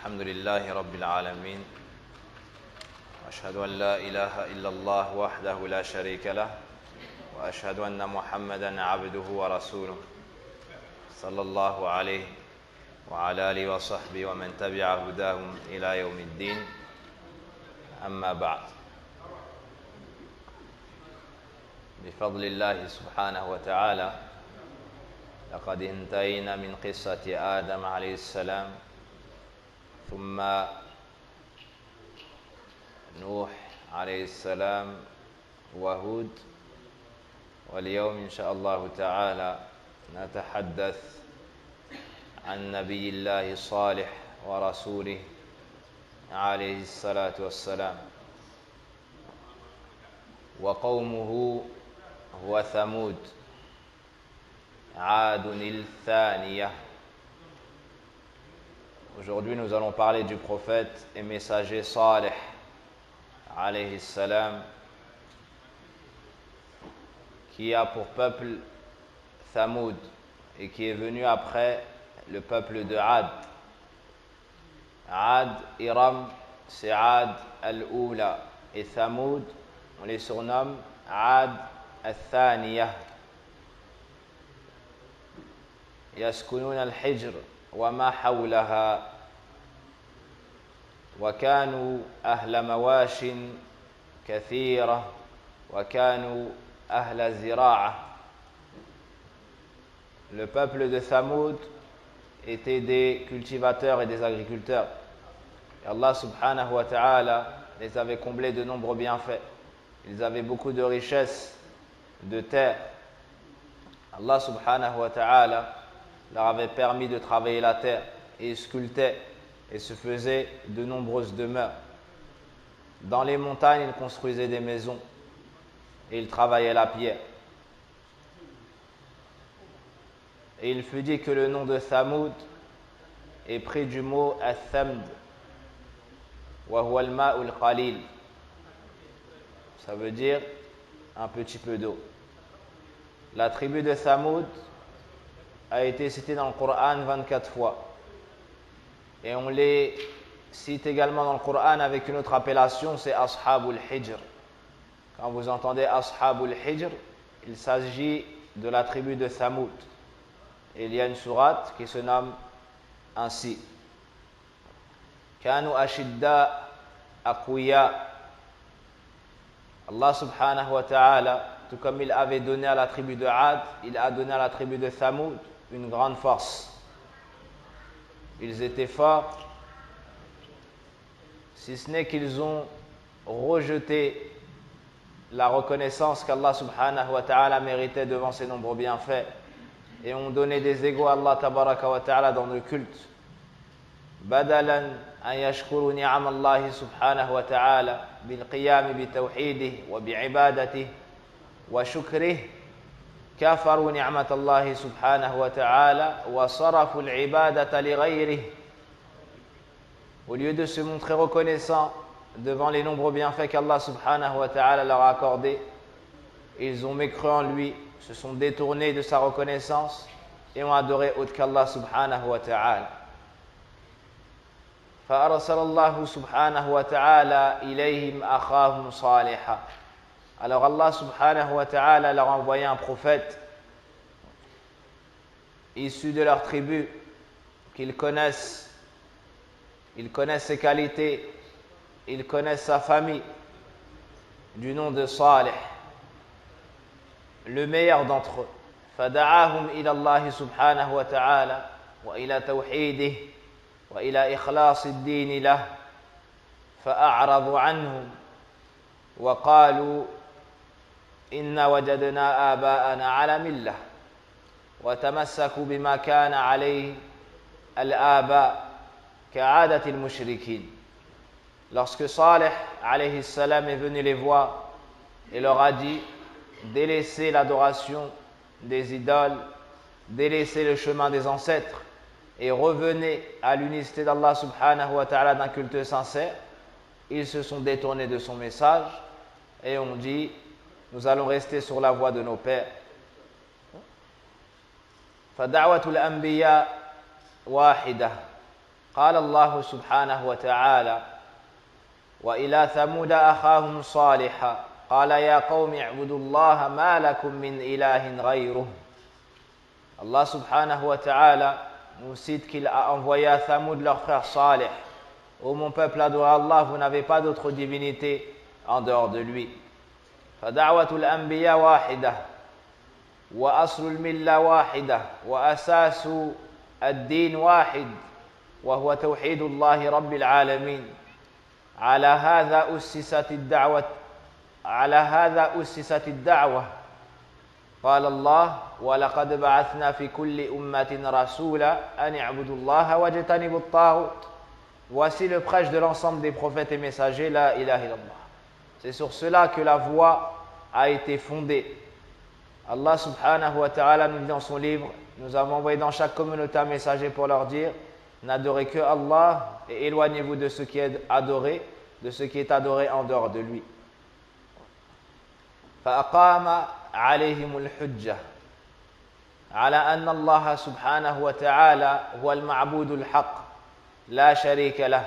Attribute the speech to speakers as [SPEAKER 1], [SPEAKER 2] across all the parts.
[SPEAKER 1] الحمد لله رب العالمين وأشهد أن لا إله إلا الله وحده لا شريك له وأشهد أن محمدا عبده ورسوله صلى الله عليه وعلى آله وصحبه ومن تبع هداهم إلى يوم الدين أما بعد بفضل الله سبحانه وتعالى لقد انتهينا من قصة آدم عليه السلام ثم نوح عليه السلام وهود واليوم إن شاء الله تعالى نتحدث عن نبي الله صالح ورسوله عليه الصلاة والسلام وقومه هو ثمود عاد الثانية. Aujourd'hui, nous allons parler du prophète et messager Salih, alayhi salam, qui a pour peuple Thamoud et qui est venu après le peuple de Ad. Ad, Iram, c'est Ad al-Oula. Et Thamoud, on les surnomme Ad al-Thaniya. يسكنون الحجر وما حولها وكانوا أهل مواش كثيرة وكانوا أهل زراعة. Le peuple de Thamoud était des cultivateurs et des agriculteurs. Et Allah subhanahu wa ta'ala les avait comblés de nombreux bienfaits. Ils avaient beaucoup de richesses, de terre. Allah subhanahu wa ta'ala leur avait permis de travailler la terre et ils sculptaient et se faisaient de nombreuses demeures. Dans les montagnes, ils construisaient des maisons et ils travaillaient la pierre. Et il fut dit que le nom de Thamoud est pris du mot Al-Thamd, wa huwa al-ma'u al-qalil. Ça veut dire un petit peu d'eau. La tribu de Thamoud a été citée dans le Coran 24 fois. Et on les cite également dans le Coran avec une autre appellation, c'est Ashabul Hijr. Quand vous entendez Ashabul Hijr, il s'agit de la tribu de Thamoud. Et il y a une sourate qui se nomme ainsi. Kanu ashidda aqwiya. Allah subhanahu wa ta'ala, tout comme il avait donné à la tribu de Ad, il a donné à la tribu de Thamoud une grande force. Ils étaient forts, si ce n'est qu'ils ont rejeté la reconnaissance qu'Allah subhanahu wa ta'ala méritait devant ses nombreux bienfaits et ont donné des égaux à Allah tabaraka wa ta'ala dans le culte. Badalan an yashkuru ni'am Allah subhanahu wa ta'ala bil qiyam bi tawhidihi wa bi ibadatihi wa shukrihi كفروا نعمة الله سبحانه وتعالى وصرفوا العبادة لغيره. Au lieu de se montrer reconnaissants devant les nombreux bienfaits qu'Allah subhanahu wa ta'ala leur a accordés, ils ont mécru en lui, se sont détournés de sa reconnaissance et ont adoré autre qu'Allah subhanahu wa ta'ala. فأرسل الله سبحانه وتعالى إليهم أخاهم صالحا. Alors Allah subhanahu wa ta'ala leur a envoyé un prophète issu de leur tribu qu'ils connaissent. Ils connaissent ses qualités, ils connaissent sa famille, du nom de Salih, le meilleur d'entre eux. فدعاهم إلى الله سبحانه وتعالى وإلى توحيده وإلى إخلاص الدين له فأعرضوا عنهم وقالوا إنا وجدنا آباءنا على ملة وتمسكوا بما كان عليه الآباء كعادة المشركين. Lorsque Salih alayhi salam est venu les voir et leur a dit délaissez l'adoration des idoles, délaissez le chemin des ancêtres et revenez à l'unicité d'Allah subhanahu wa ta'ala d'un culte sincère, ils se sont détournés de son message et ont dit nous allons rester sur la voie de nos pères. فدعوة الأنبياء واحدة. قال الله سبحانه وتعالى وإلى ثمود أخاهم صالحا قال يا قوم اعبدوا الله ما لكم من إله غيره. Allah subhanahu wa ta'ala nous cite qu'il a envoyé à Thamoud leur frère Salih. Ô mon peuple, adorez Allah, vous n'avez pas d'autre divinité en dehors de lui. فدعوة الأنبياء واحدة وأصل الملة واحدة وأساس الدين واحد وهو توحيد الله رب العالمين. على هذا أسست الدعوة. قال الله ولقد بعثنا في كل أمة رسولا أن اعبدوا الله واجتنبوا الطاغوت. Voici le prêche de l'ensemble des prophètes et messagers, la ilaha illallah. C'est sur cela que la voie a été fondée. Allah subhanahu wa ta'ala nous dit dans son livre, nous avons envoyé dans chaque communauté un messager pour leur dire, n'adorez que Allah et éloignez-vous de ce qui est adoré, de ce qui est adoré en dehors de lui. فأقام عليهم الحجة على أن الله سبحانه وتعالى هو المعبود الحق لا شريك له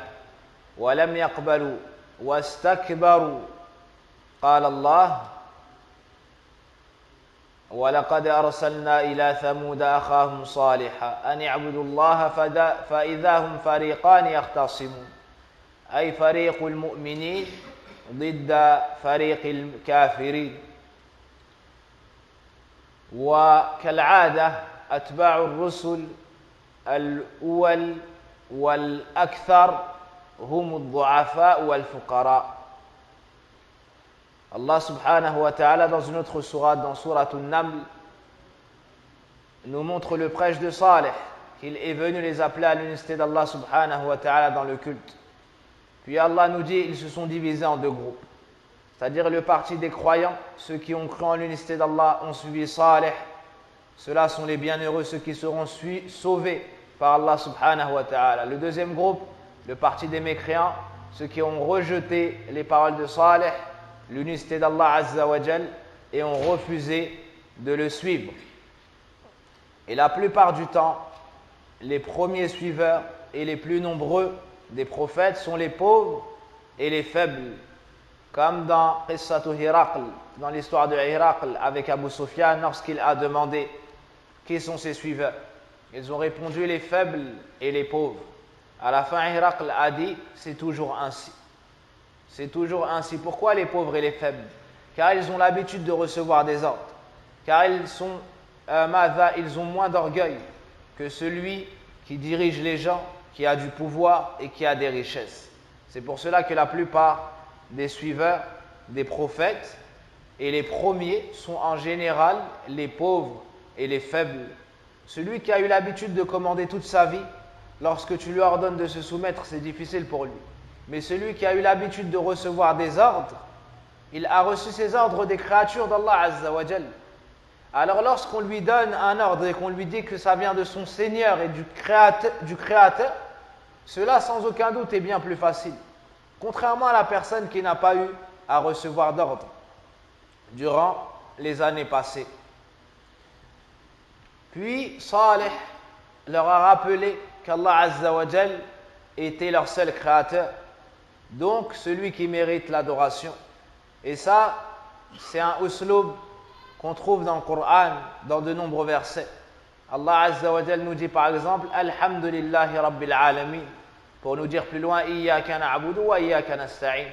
[SPEAKER 1] ولم يقبلوا واستكبروا. قال الله ولقد أرسلنا إلى ثمود أخاهم صالحا أن اعبدوا الله فإذا هم فريقان يختصمون أي فريق المؤمنين ضد فريق الكافرين. وكالعادة أتباع الرسل الأول والأكثر هم الضعفاء والفقراء. Allah subhanahu wa ta'ala dans une autre sourate, dans sourate An-Naml, nous montre le prêche de Salih, qu'il est venu les appeler à l'unicité d'Allah subhanahu wa ta'ala dans le culte. Puis Allah nous dit, ils se sont divisés en deux groupes. C'est-à-dire le parti des croyants, ceux qui ont cru en l'unicité d'Allah ont suivi Salih. Ceux-là sont les bienheureux, ceux qui seront sauvés par Allah subhanahu wa ta'ala. Le deuxième groupe, le parti des mécréants, ceux qui ont rejeté les paroles de Salih, l'unicité d'Allah azza wa jal, et ont refusé de le suivre. Et la plupart du temps, les premiers suiveurs et les plus nombreux des prophètes sont les pauvres et les faibles. Comme dans Qissatu Hiraql, dans l'histoire de Hiraql avec Abu Sufyan, lorsqu'il a demandé qui sont ses suiveurs. Ils ont répondu les faibles et les pauvres. À la fin, Hiraql a dit c'est toujours ainsi. C'est toujours ainsi. Pourquoi les pauvres et les faibles? Car ils ont l'habitude de recevoir des ordres. Car ils ont moins d'orgueil que celui qui dirige les gens, qui a du pouvoir et qui a des richesses. C'est pour cela que la plupart des suiveurs des prophètes et les premiers sont en général les pauvres et les faibles. Celui qui a eu l'habitude de commander toute sa vie, lorsque tu lui ordonnes de se soumettre, c'est difficile pour lui. Mais celui qui a eu l'habitude de recevoir des ordres, il a reçu ces ordres des créatures d'Allah azza wa jal. Alors lorsqu'on lui donne un ordre et qu'on lui dit que ça vient de son Seigneur et du Créateur, cela sans aucun doute est bien plus facile. Contrairement à la personne qui n'a pas eu à recevoir d'ordre durant les années passées. Puis Salih leur a rappelé qu'Allah azza wa jal était leur seul créateur, donc celui qui mérite l'adoration. Et ça, c'est un uslub qu'on trouve dans le Coran, dans de nombreux versets. Allah azza wa jal nous dit par exemple Alhamdulillahi Rabbil Alamin, pour nous dire plus loin Iyyaka na'budu wa iyyaka nasta'in.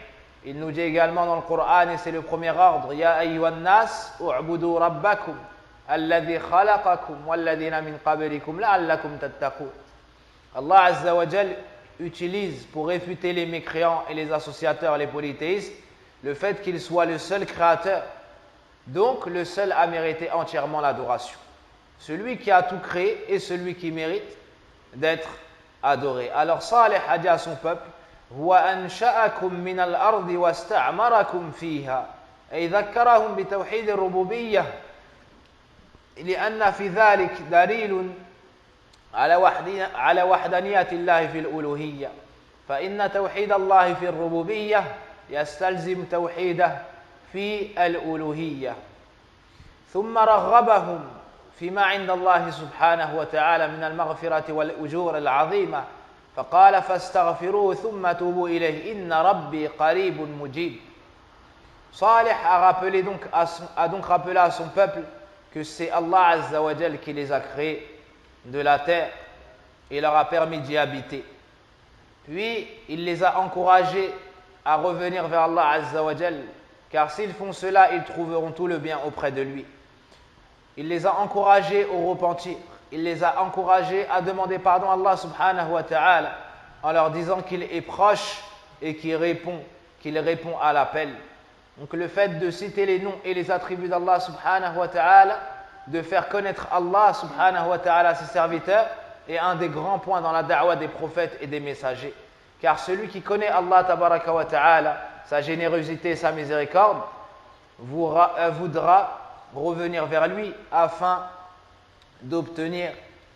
[SPEAKER 1] Il nous dit également dans le Coran, et c'est le premier ordre, Ya ayyuhan nas u'budu rabbakum alladhi khalaqakum walladhina min qablikum la'allakum tattaqun. Allah azza wa jal utilise pour réfuter les mécréants et les associateurs, les polythéistes, le fait qu'il soit le seul créateur, donc le seul à mériter entièrement l'adoration. Celui qui a tout créé et celui qui mérite d'être adoré. Alors Salih a dit à son peuple, Huwa ansha'akum min al-ardi wasta'marakum fiha. Et ذكرهم بتوحيد الربوبية لأن في ذلك دليل على وحدانية الله في الألوهية. فإن توحيد الله في الربوبية يستلزم توحيده في الألوهية. ثم رغبهم فيما عند الله سبحانه وتعالى من المغفرة والأجور العظيمة فقال فاستغفروه ثم توبوا إليه إن ربي قريب مجيب. Salih a donc rappelé à son peuple que c'est Allah Azza wa Jal qui les a créés de la terre et leur a permis d'y habiter. Puis il les a encouragés à revenir vers Allah Azza wa Jal, car s'ils font cela, ils trouveront tout le bien auprès de lui. Il les a encouragés au repentir. Il les a encouragés à demander pardon à Allah subhanahu wa ta'ala en leur disant qu'il est proche et qu'il répond à l'appel. Donc le fait de citer les noms et les attributs d'Allah subhanahu wa ta'ala, de faire connaître Allah subhanahu wa ta'ala à ses serviteurs, est un des grands points dans la da'wah des prophètes et des messagers. Car celui qui connaît Allah tabaraka wa ta'ala, sa générosité et sa miséricorde, voudra revenir vers lui afin d'obtenir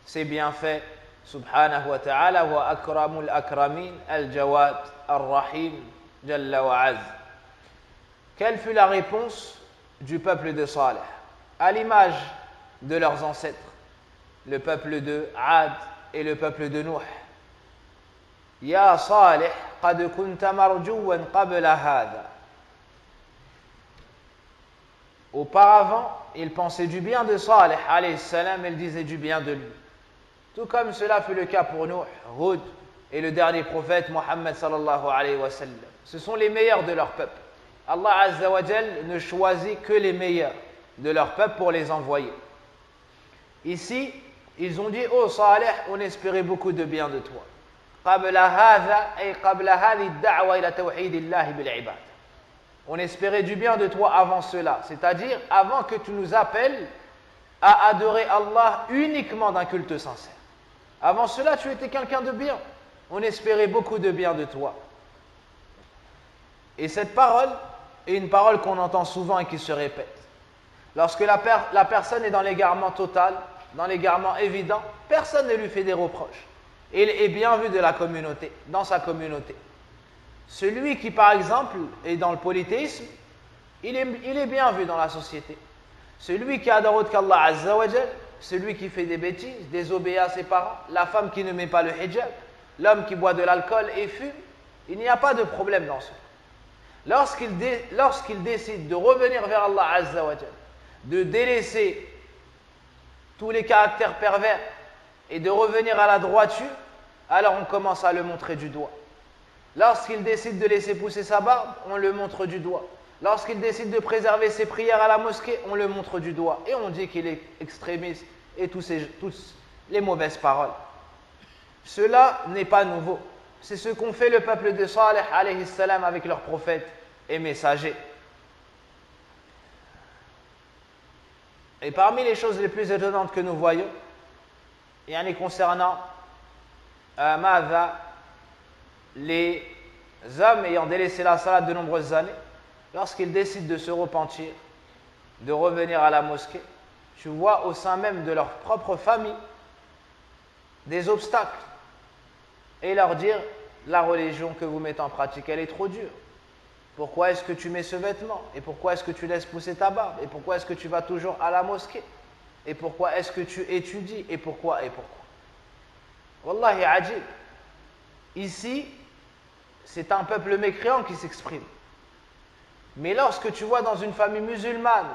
[SPEAKER 1] ses bienfaits. Subhanahu wa ta'ala wa akramul akramin al-jawad ar-rahim jalla wa az. Quelle fut la réponse du peuple de Salih, à l'image de leurs ancêtres, le peuple de Ad et le peuple de Nuh? Ya Salih, qad kunta marjouan qabla hada. Auparavant, ils pensaient du bien de Salih, alayhi salam, et ils disaient du bien de lui. Tout comme cela fut le cas pour Nuh, Hud et le dernier prophète, Muhammad sallallahu alayhi wa sallam. Ce sont les meilleurs de leur peuple. Allah Azza wa Jal ne choisit que les meilleurs de leur peuple pour les envoyer. Ici, ils ont dit: oh Salih, on espérait beaucoup de bien de toi. On espérait du bien de toi avant cela, c'est-à-dire avant que tu nous appelles à adorer Allah uniquement d'un culte sincère. Avant cela, tu étais quelqu'un de bien. On espérait beaucoup de bien de toi. Et cette parole est une parole qu'on entend souvent et qui se répète. Lorsque la personne est dans l'égarement total, dans l'égarement évident, personne ne lui fait des reproches. Il est bien vu de la communauté, dans sa communauté. Celui qui, par exemple, est dans le polythéisme, il est bien vu dans la société. Celui qui adore autre qu'Allah Azza wa Jal, celui qui fait des bêtises, désobéit à ses parents, la femme qui ne met pas le hijab, l'homme qui boit de l'alcool et fume, il n'y a pas de problème dans cela. Lorsqu'il décide de revenir vers Allah Azza wa Jal, de délaisser tous les caractères pervers et de revenir à la droiture, alors on commence à le montrer du doigt. Lorsqu'il décide de laisser pousser sa barbe, on le montre du doigt. Lorsqu'il décide de préserver ses prières à la mosquée, on le montre du doigt. Et on dit qu'il est extrémiste et tous les mauvaises paroles. Cela n'est pas nouveau. C'est ce qu'ont fait le peuple de Salih alayhi salam avec leurs prophètes et messagers. Et parmi les choses les plus étonnantes que nous voyons, concernant les hommes ayant délaissé la salat de nombreuses années, lorsqu'ils décident de se repentir, de revenir à la mosquée, tu vois au sein même de leur propre famille des obstacles et leur dire: la religion que vous mettez en pratique, elle est trop dure. Pourquoi est-ce que tu mets ce vêtement? Et pourquoi est-ce que tu laisses pousser ta barbe? Et pourquoi est-ce que tu vas toujours à la mosquée? Et pourquoi est-ce que tu étudies? Et pourquoi? Wallahi ajib. Ici, c'est un peuple mécréant qui s'exprime. Mais lorsque tu vois dans une famille musulmane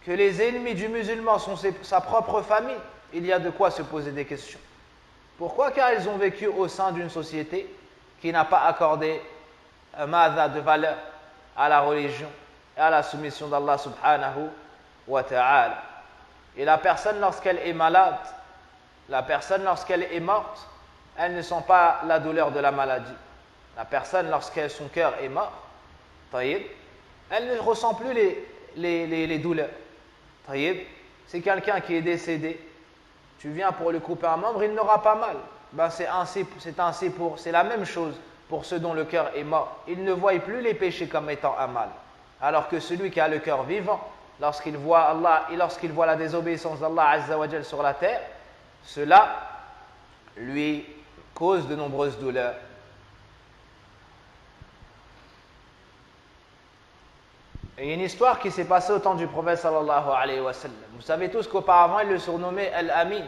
[SPEAKER 1] que les ennemis du musulman sont sa propre famille, il y a de quoi se poser des questions. Pourquoi? Car ils ont vécu au sein d'une société qui n'a pas accordé de valeur à la religion et à la soumission d'Allah subhanahu wa ta'ala. Et la personne, lorsqu'elle est malade, la personne, lorsqu'elle est morte, elle ne sent pas la douleur de la maladie. La personne, son cœur est mort, elle ne ressent plus les douleurs. C'est quelqu'un qui est décédé, tu viens pour lui couper un membre, il n'aura pas mal. C'est la même chose pour ceux dont le cœur est mort. Ils ne voient plus les péchés comme étant un mal. Alors que celui qui a le cœur vivant, lorsqu'il voit Allah et lorsqu'il voit la désobéissance d'Allah Azza wa Jal sur la terre, cela lui cause de nombreuses douleurs. Et il y a une histoire qui s'est passée au temps du prophète sallallahu alayhi wa sallam. Vous savez tous qu'auparavant il le surnommait Al-Amin.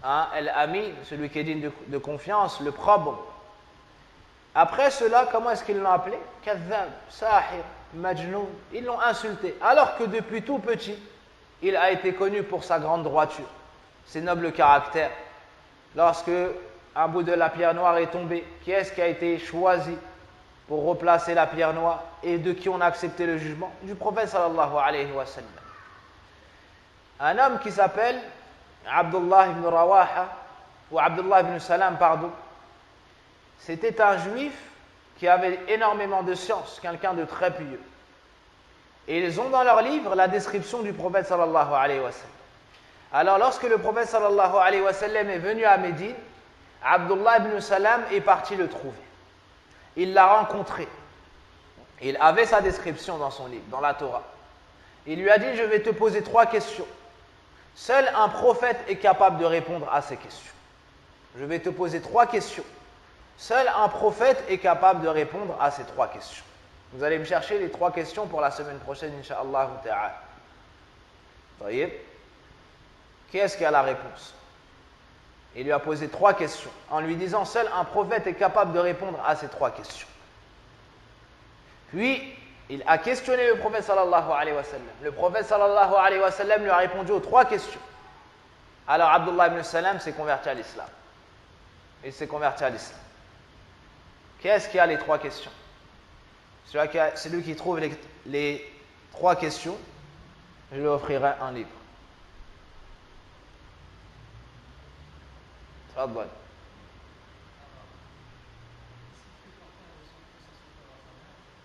[SPEAKER 1] hein, Al-Amin, celui qui est digne de confiance, le probe. Après cela, comment est-ce qu'ils l'ont appelé? Kadhab, Sahir, Majnoun. Ils l'ont insulté. Alors que depuis tout petit, il a été connu pour sa grande droiture, ses nobles caractères. Lorsque un bout de la pierre noire est tombé, qui est-ce qui a été choisi pour replacer la pierre noire et de qui on a accepté le jugement? Du prophète sallallahu alayhi wa sallam. Un homme qui s'appelle Abdullah ibn Rawaha, ou Abdullah ibn Salam, pardon. C'était un juif qui avait énormément de science, quelqu'un de très pieux. Et ils ont dans leur livre la description du prophète sallallahu alayhi wa sallam. Alors lorsque le prophète sallallahu alayhi wa sallam est venu à Médine, Abdullah ibn Salam est parti le trouver. Il l'a rencontré. Il avait sa description dans son livre, dans la Torah. Il lui a dit, je vais te poser 3 questions. Seul un prophète est capable de répondre à ces questions. Je vais te poser 3 questions. Seul un prophète est capable de répondre à ces 3 questions. Vous allez me chercher les 3 questions pour la semaine prochaine, incha'Allah ta'ala. Voyez? Qui est-ce qui a la réponse? Il lui a posé 3 questions, en lui disant, seul un prophète est capable de répondre à ces 3 questions. Puis, il a questionné le prophète sallallahu alayhi wa sallam. Le prophète sallallahu alayhi wa sallam lui a répondu aux 3 questions. Alors, Abdullah ibn Salam s'est converti à l'islam. Il s'est converti à l'islam. Qui est-ce qui a les 3 questions? Celui qui trouve les 3 questions, je lui offrirai un livre. تفضل.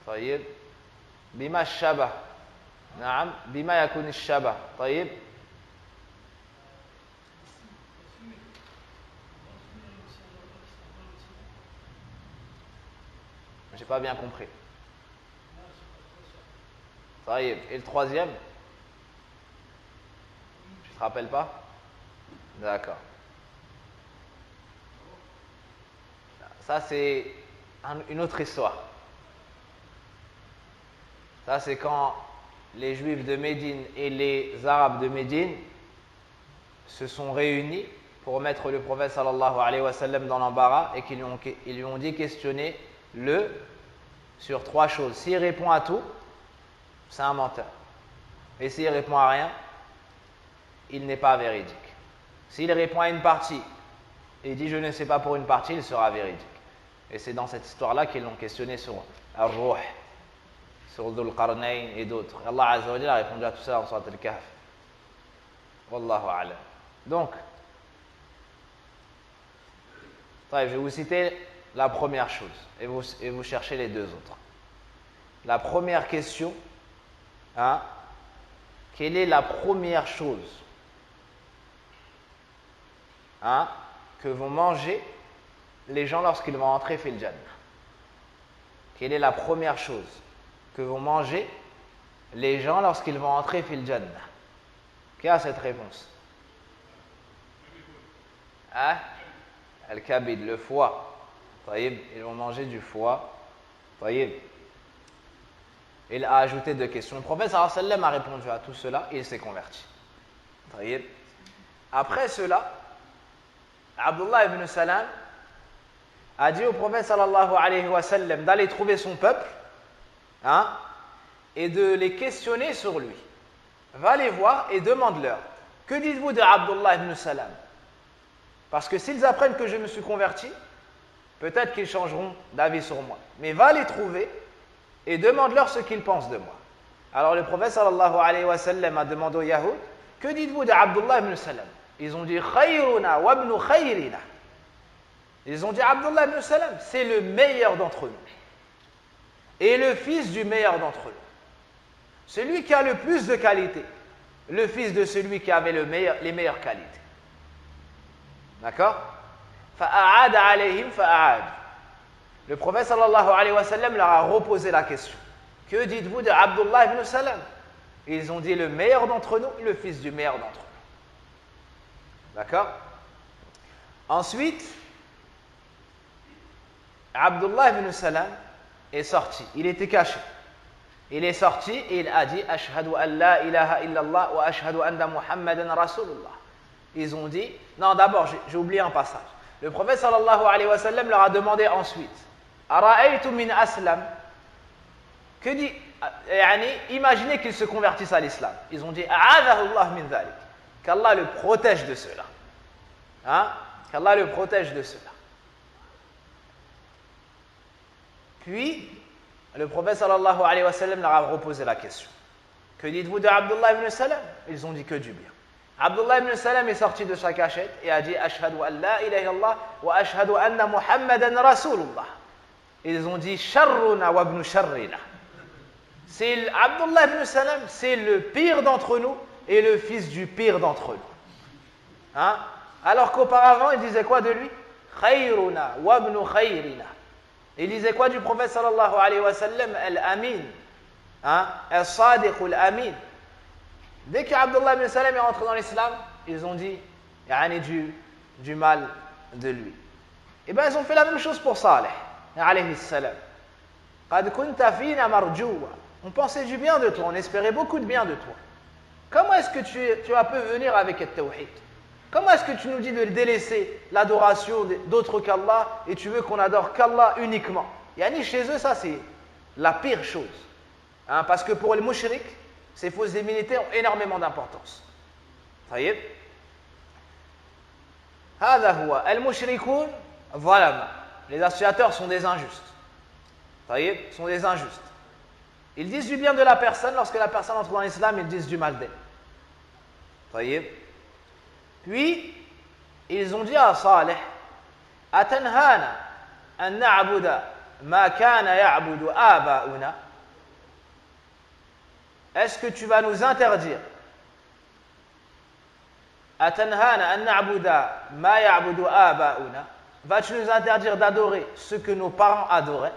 [SPEAKER 1] طيب بما الشبه نعم بما يكون الشبه طيب j'ai pas bien compris. طيب et le 3e? Tu te rappelles pas? D'accord. Ça, c'est une autre histoire. Ça, c'est quand les Juifs de Médine et les Arabes de Médine se sont réunis pour mettre le prophète sallallahu alayhi wa sallam dans l'embarras et qu'ils lui ont dit questionner-le sur 3 choses. S'il répond à tout, c'est un menteur. Et s'il répond à rien, il n'est pas véridique. S'il répond à une partie et dit je ne sais pas pour une partie, il sera véridique. Et c'est dans cette histoire-là qu'ils l'ont questionné sur Ar-Ruh, sur Dhul Qarnayn et d'autres. Et Allah Azza wa Jalla a répondu à tout ça dans Surat Al-Kahf. Wallahu a'lam. Donc, je vais vous citer la première chose et vous cherchez les 2 autres. La première question, hein, quelle est la première chose, hein, que vont manger les gens lorsqu'ils vont entrer fil Jannah? Quelle est la première chose que vont manger les gens lorsqu'ils vont entrer fil Jannah? Qui a cette réponse? Hein? Al-Kabid, le foie. Ils vont manger du foie. Il a ajouté 2 questions. Le prophète sallallahu alayhi wa sallam a répondu à tout cela et il s'est converti. Après cela, Abdullah ibn Salam a dit au prophète sallallahu alayhi wa sallam d'aller trouver son peuple, hein, et de les questionner sur lui. Va les voir et demande-leur, que dites-vous de Abdullah ibn Salam? Parce que s'ils apprennent que je me suis converti, peut-être qu'ils changeront d'avis sur moi. Mais va les trouver et demande-leur ce qu'ils pensent de moi. Alors le prophète sallallahu alayhi wa sallam a demandé aux Yahoud, que dites-vous de Abdullah ibn Salam? Ils ont dit Khayruna wa ibn Khayrina. Ils ont dit Abdullah ibn Salam, c'est le meilleur d'entre nous et le fils du meilleur d'entre nous. Celui qui a le plus de qualité, le fils de celui qui avait les meilleures qualités. D'accord? Fa'a'ada alayhim fa'a'ad. Le prophète sallallahu alayhi wa sallam leur a reposé la question. Que dites-vous de Abdullah ibn Salam? Ils ont dit le meilleur d'entre nous, le fils du meilleur d'entre nous. D'accord? Ensuite, Abdullah ibn Salam est sorti. Il était caché. Il est sorti et il a dit Ashhadu an la ilaha illallah wa ashhadu anna Muhammadan Rasulullah. Ils ont dit, non d'abord j'ai oublié un passage. Le prophète sallallahu alayhi wa sallam leur a demandé ensuite, Ara'aytum min aslam, que dit, imaginez qu'ils se convertissent à l'islam. Ils ont dit, A'adahu Allah min dhalik, qu'Allah le protège de cela. Hein? Qu'Allah le protège de cela. Puis, le prophète sallallahu alayhi wa sallam leur a reposé la question. Que dites-vous de Abdullah ibn Salam? Ils ont dit que du bien. Abdullah ibn Salam est sorti de sa cachette et a dit Ashhadu an la ilaha illallah wa ashhadu anna Muhammadan Rasulullah. Ils ont dit Sharruna wa ibn Sharrina. Abdullah ibn Salam, c'est le pire d'entre nous et le fils du pire d'entre nous. Hein? Alors qu'auparavant, il disait quoi de lui? Khayruna wa ibn Khayrina. Il disait quoi du prophète sallallahu alayhi wa sallam? Al-Amin. Hein? Al-Sadiq al-Amin. Dès qu'Abdullah ibn Salam est rentré dans l'islam, ils ont dit du mal de lui. Et bien ils ont fait la même chose pour Saleh alayhi salam. Qad kunta fina marjouwa. On pensait du bien de toi, on espérait beaucoup de bien de toi. Comment est-ce que tu vas pu venir avec le tawhid? Comment est-ce que tu nous dis de délaisser l'adoration d'autres qu'Allah et tu veux qu'on adore qu'Allah uniquement? Chez eux, ça c'est la pire chose. Hein, parce que pour les mouchriks, ces fausses divinités ont énormément d'importance. طيب هذا هو المشركون ظلمة. Les associateurs sont des injustes. طيب sont des injustes. Ils disent du bien de la personne, lorsque la personne entre dans l'islam, ils disent du mal d'elle. طيب. Puis ils ont dit à Saleh أتنهانا أن نعبد ما كان يعبد آباؤنا. Est-ce que tu vas nous interdire Atanhana an na'buda ma ya'budu aba'una? Vas-tu nous interdire d'adorer ce que nos parents adoraient,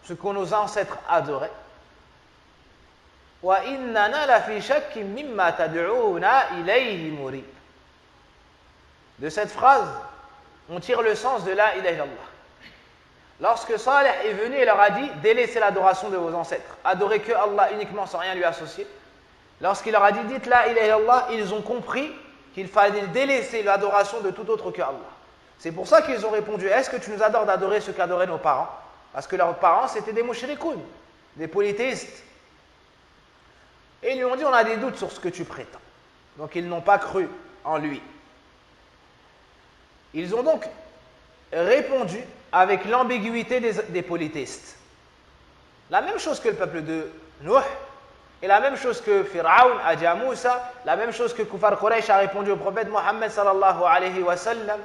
[SPEAKER 1] ce que nos ancêtres adoraient? Wa innana la fi shakkin mimma tad'una ilayhi murib. De cette phrase, on tire le sens de la ilaha illallah. Lorsque Saleh est venu et leur a dit délaissez l'adoration de vos ancêtres, adorez que Allah uniquement sans rien lui associer. Lorsqu'il leur a dit dites la ilaha illallah, ils ont compris qu'il fallait délaisser l'adoration de tout autre que Allah. C'est pour ça qu'ils ont répondu est-ce que tu nous adores d'adorer ce qu'adoraient nos parents? Parce que leurs parents c'était des mushrikoun, des polythéistes. Et ils lui ont dit on a des doutes sur ce que tu prétends. Donc ils n'ont pas cru en lui. Ils ont donc répondu avec l'ambiguïté des polythéistes. La même chose que le peuple de Nuh, et la même chose que Pharaon a dit à Moussa, la même chose que Kufar Quraysh a répondu au prophète Mohammed sallallahu alayhi wa sallam.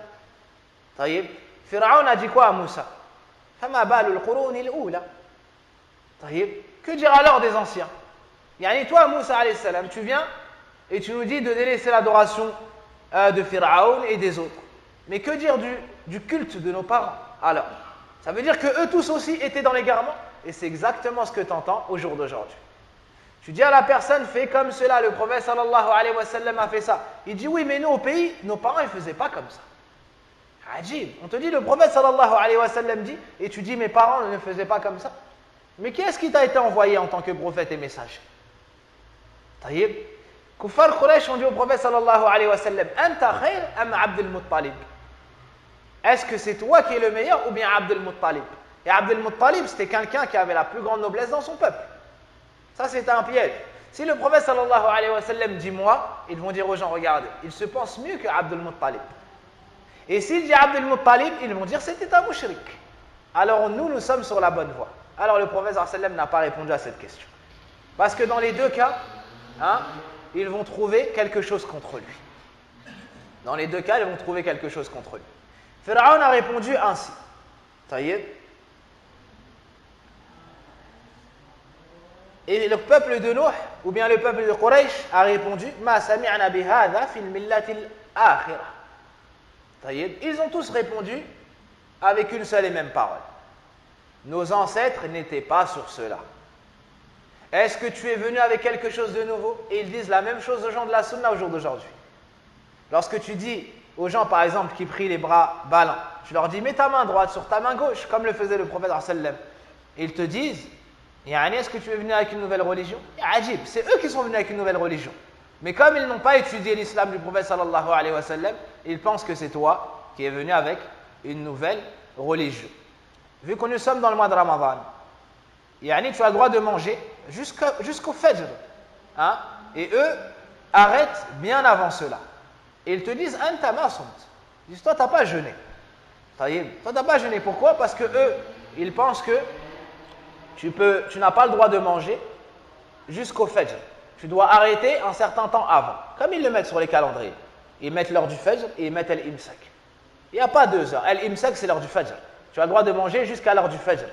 [SPEAKER 1] طيب. Pharaon a dit quoi à Moussa? فما بال القرون الأولى. طيب. Que dire alors des anciens? Toi Moussa alayhi salam, tu viens et tu nous dis de délaisser l'adoration de Pharaon et des autres. Mais que dire du culte de nos parents? Alors, ça veut dire que eux tous aussi étaient dans l'égarement. Et c'est exactement ce que tu entends au jour d'aujourd'hui. Tu dis à la personne, fais comme cela, le prophète sallallahu alayhi wa sallam a fait ça. Il dit, oui, mais nous au pays, nos parents, ils ne faisaient pas comme ça. Ajib. On te dit, le prophète sallallahu alayhi wa sallam dit, et tu dis, mes parents ne faisaient pas comme ça. Mais qui est-ce qui t'a été envoyé en tant que prophète et messager? Taïb. Kuffar Quraysh ont dit au prophète sallallahu alayhi wa sallam, Anta khayr am Abdul Muttalib? Est-ce que c'est toi qui es le meilleur ou bien Abdul Muttalib? Et Abdul Muttalib, c'était quelqu'un qui avait la plus grande noblesse dans son peuple. Ça, c'était un piège. Si le prophète sallallahu alayhi wa sallam dit moi, ils vont dire aux gens, regardez, il se pense mieux que Abdul Muttalib. Et s'il dit Abdul Muttalib, ils vont dire c'était un mushrik. Alors nous sommes sur la bonne voie. Alors le prophète sallallahu alayhi wa sallam n'a pas répondu à cette question. Parce que dans les deux cas, ils vont trouver quelque chose contre lui. Dans les deux cas, ils vont trouver quelque chose contre lui. Pharaon a répondu ainsi. Taïeb. Et le peuple de Nuh, ou bien le peuple de Quraysh, a répondu Ma sami'na bihadha fil millati al-akhirah. Taïeb. Ils ont tous répondu avec une seule et même parole. Nos ancêtres n'étaient pas sur cela. Est-ce que tu es venu avec quelque chose de nouveau? Et ils disent la même chose aux gens de la Sunna au jour d'aujourd'hui. Lorsque tu dis aux gens, par exemple, qui prient les bras ballants, tu leur dis, mets ta main droite sur ta main gauche, comme le faisait le prophète sallam. Et ils te disent, est-ce que tu es venu avec une nouvelle religion? Ajib, c'est eux qui sont venus avec une nouvelle religion. Mais comme ils n'ont pas étudié l'islam du prophète sallallahu alayhi wa sallam, ils pensent que c'est toi qui es venu avec une nouvelle religion. Vu que nous sommes dans le mois de Ramadan, yani tu as le droit de manger jusqu'au Fajr. Hein? Et eux arrêtent bien avant cela. Et ils te disent Anta ma sumt. Ils disent toi tu n'as pas jeûné. Toi tu n'as pas jeûné. Pourquoi? Parce que eux, ils pensent que tu n'as pas le droit de manger jusqu'au Fajr. Tu dois arrêter un certain temps avant. Comme ils le mettent sur les calendriers. Ils mettent l'heure du Fajr et ils mettent Al-Imsak. Il n'y a pas 2 heures. Al-Imsak, c'est l'heure du Fajr. Tu as le droit de manger jusqu'à l'heure du Fajr.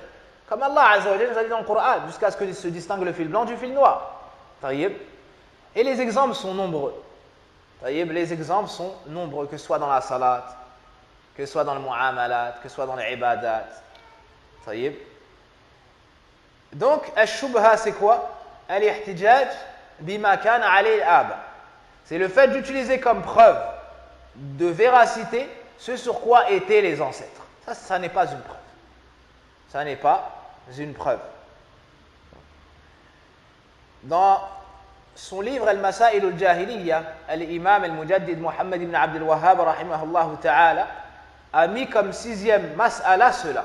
[SPEAKER 1] Comme Allah Azza wa Jalla nous a dit dans le Coran, jusqu'à ce que se distingue le fil blanc du fil noir. Et les exemples sont nombreux. Les exemples sont nombreux, que ce soit dans la salat, que ce soit dans le mu'amalat, que ce soit dans les ibadat. Donc, al-shubha, c'est quoi? Al-ihtijaj bima kana alayhi al-aba. C'est le fait d'utiliser comme preuve de véracité ce sur quoi étaient les ancêtres. Ça n'est pas une preuve. Ça n'est pas une preuve. Dans son livre Al-Masail al-Jahiliya, l'imam al-Mujaddid Muhammad ibn Abd al-Wahhab rahimahullah ta'ala a mis comme 6e mas'ala cela.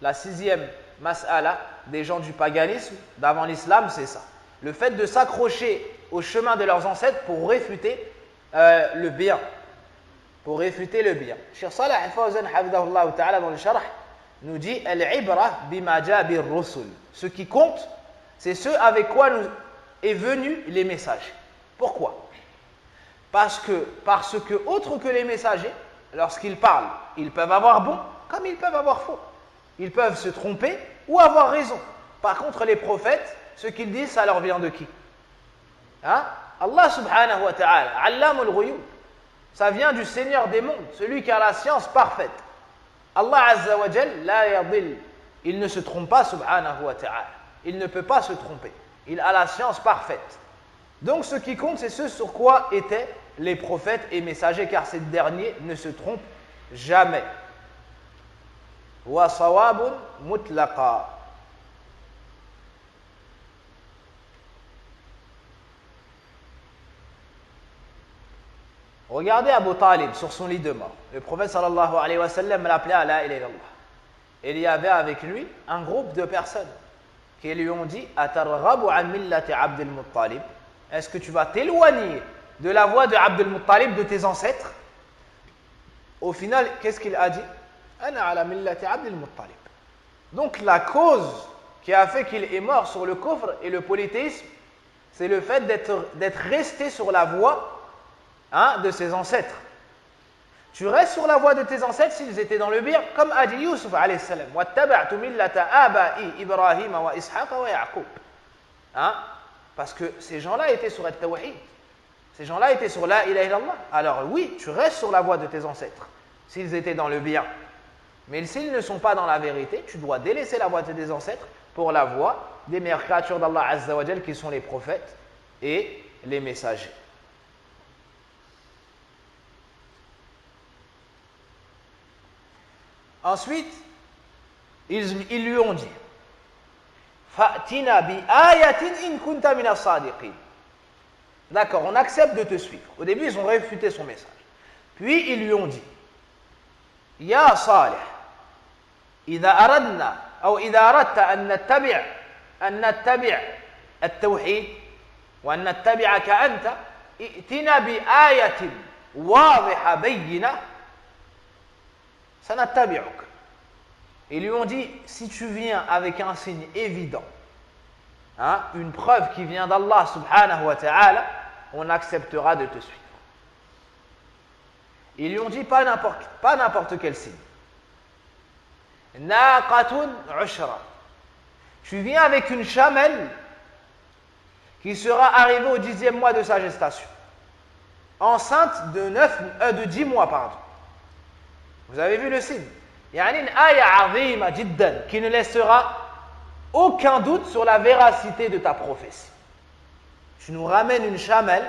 [SPEAKER 1] La 6e mas'ala des gens du paganisme d'avant l'islam, c'est ça. Le fait de s'accrocher au chemin de leurs ancêtres pour réfuter le bien. Pour réfuter le bien. Cheikh Salah al-Fawzan hafidahullah ta'ala dans le sharh nous dit al-ibra bima ja bir rusul. Ce qui compte, c'est ce avec quoi nous est venu les messagers. Pourquoi? Parce que autre que les messagers, lorsqu'ils parlent, ils peuvent avoir bon comme ils peuvent avoir faux. Ils peuvent se tromper ou avoir raison. Par contre, les prophètes, ce qu'ils disent, ça leur vient de qui? Hein? Allah subhanahu wa ta'ala, allamul ghuyub. Ça vient du Seigneur des mondes, celui qui a la science parfaite. Allah azza wa jal, la yadil. Il ne se trompe pas subhanahu wa ta'ala. Il ne peut pas se tromper. Il a la science parfaite. Donc ce qui compte, c'est ce sur quoi étaient les prophètes et messagers, car ces derniers ne se trompent jamais. Wa sawabun mutlaqa. Regardez Abu Talib sur son lit de mort. Le prophète sallallahu alayhi wa sallam l'appelait à la ilaha illallah. Et il y avait avec lui un groupe de personnes qui lui ont dit Atarghabu an millati Abdul Muttalib. Est-ce que tu vas t'éloigner de la voie de Abdul Muttalib, de tes ancêtres? Au final, qu'est-ce qu'il a dit? Ana ala millati Abdul Muttalib. Donc la cause qui a fait qu'il est mort sur le kufr et le polythéisme, c'est le fait d'être resté sur la voie de ses ancêtres. Tu restes sur la voie de tes ancêtres s'ils étaient dans le bien, comme a dit Yusuf alayhi salam. Wattaba'tu millata aba'i Ibrahim wa Ishaq wa Ya'qub. Parce que ces gens-là étaient sur at-tawhid. Ces gens-là étaient sur la ilaha illallah. Alors oui, tu restes sur la voie de tes ancêtres s'ils étaient dans le bien. Mais s'ils ne sont pas dans la vérité, tu dois délaisser la voie de tes ancêtres pour la voie des meilleures créatures d'Allah azza wa jal qui sont les prophètes et les messagers. Ensuite, ils lui ont dit Fa'tina bi ayatin in kunta min as-sadiqin. D'accord, on accepte de te suivre. Au début, ils ont réfuté son message. Puis ils lui ont dit Ya Salih, إذا أردنا أو إذا أردت أن نتبع التوحيد وأن نتبعك أنت ائتنا بآية واضحة بينة سنتبعك. Ils lui ont dit, si tu viens avec un signe évident, une preuve qui vient d'Allah subhanahu wa ta'ala, on acceptera de te suivre. Ils lui ont dit, pas n'importe quel signe. Naqatun ushra. Tu viens avec une chamelle qui sera arrivée au 10e mois de sa gestation. Enceinte de 10 mois, pardon. Vous avez vu le signe? Yani une ayah azima jiddan qui ne laissera aucun doute sur la véracité de ta prophétie. Tu nous ramènes une chamelle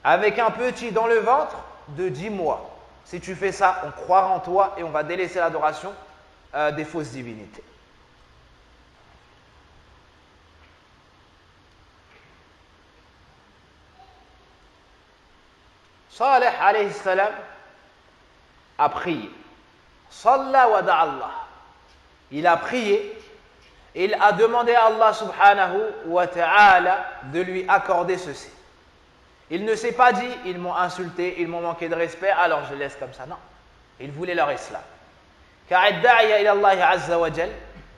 [SPEAKER 1] avec un petit dans le ventre de 10 mois. Si tu fais ça, on croira en toi et on va délaisser l'adoration des fausses divinités. Salih alayhi salam a prié. Salla wa da'allah. Il a prié. Il a demandé à Allah subhanahu wa ta'ala de lui accorder ceci. Il ne s'est pas dit, ils m'ont insulté, ils m'ont manqué de respect, alors je laisse comme ça. Non. Il voulait leur islam. Car ad-da'iya ila Allah azza wa jal,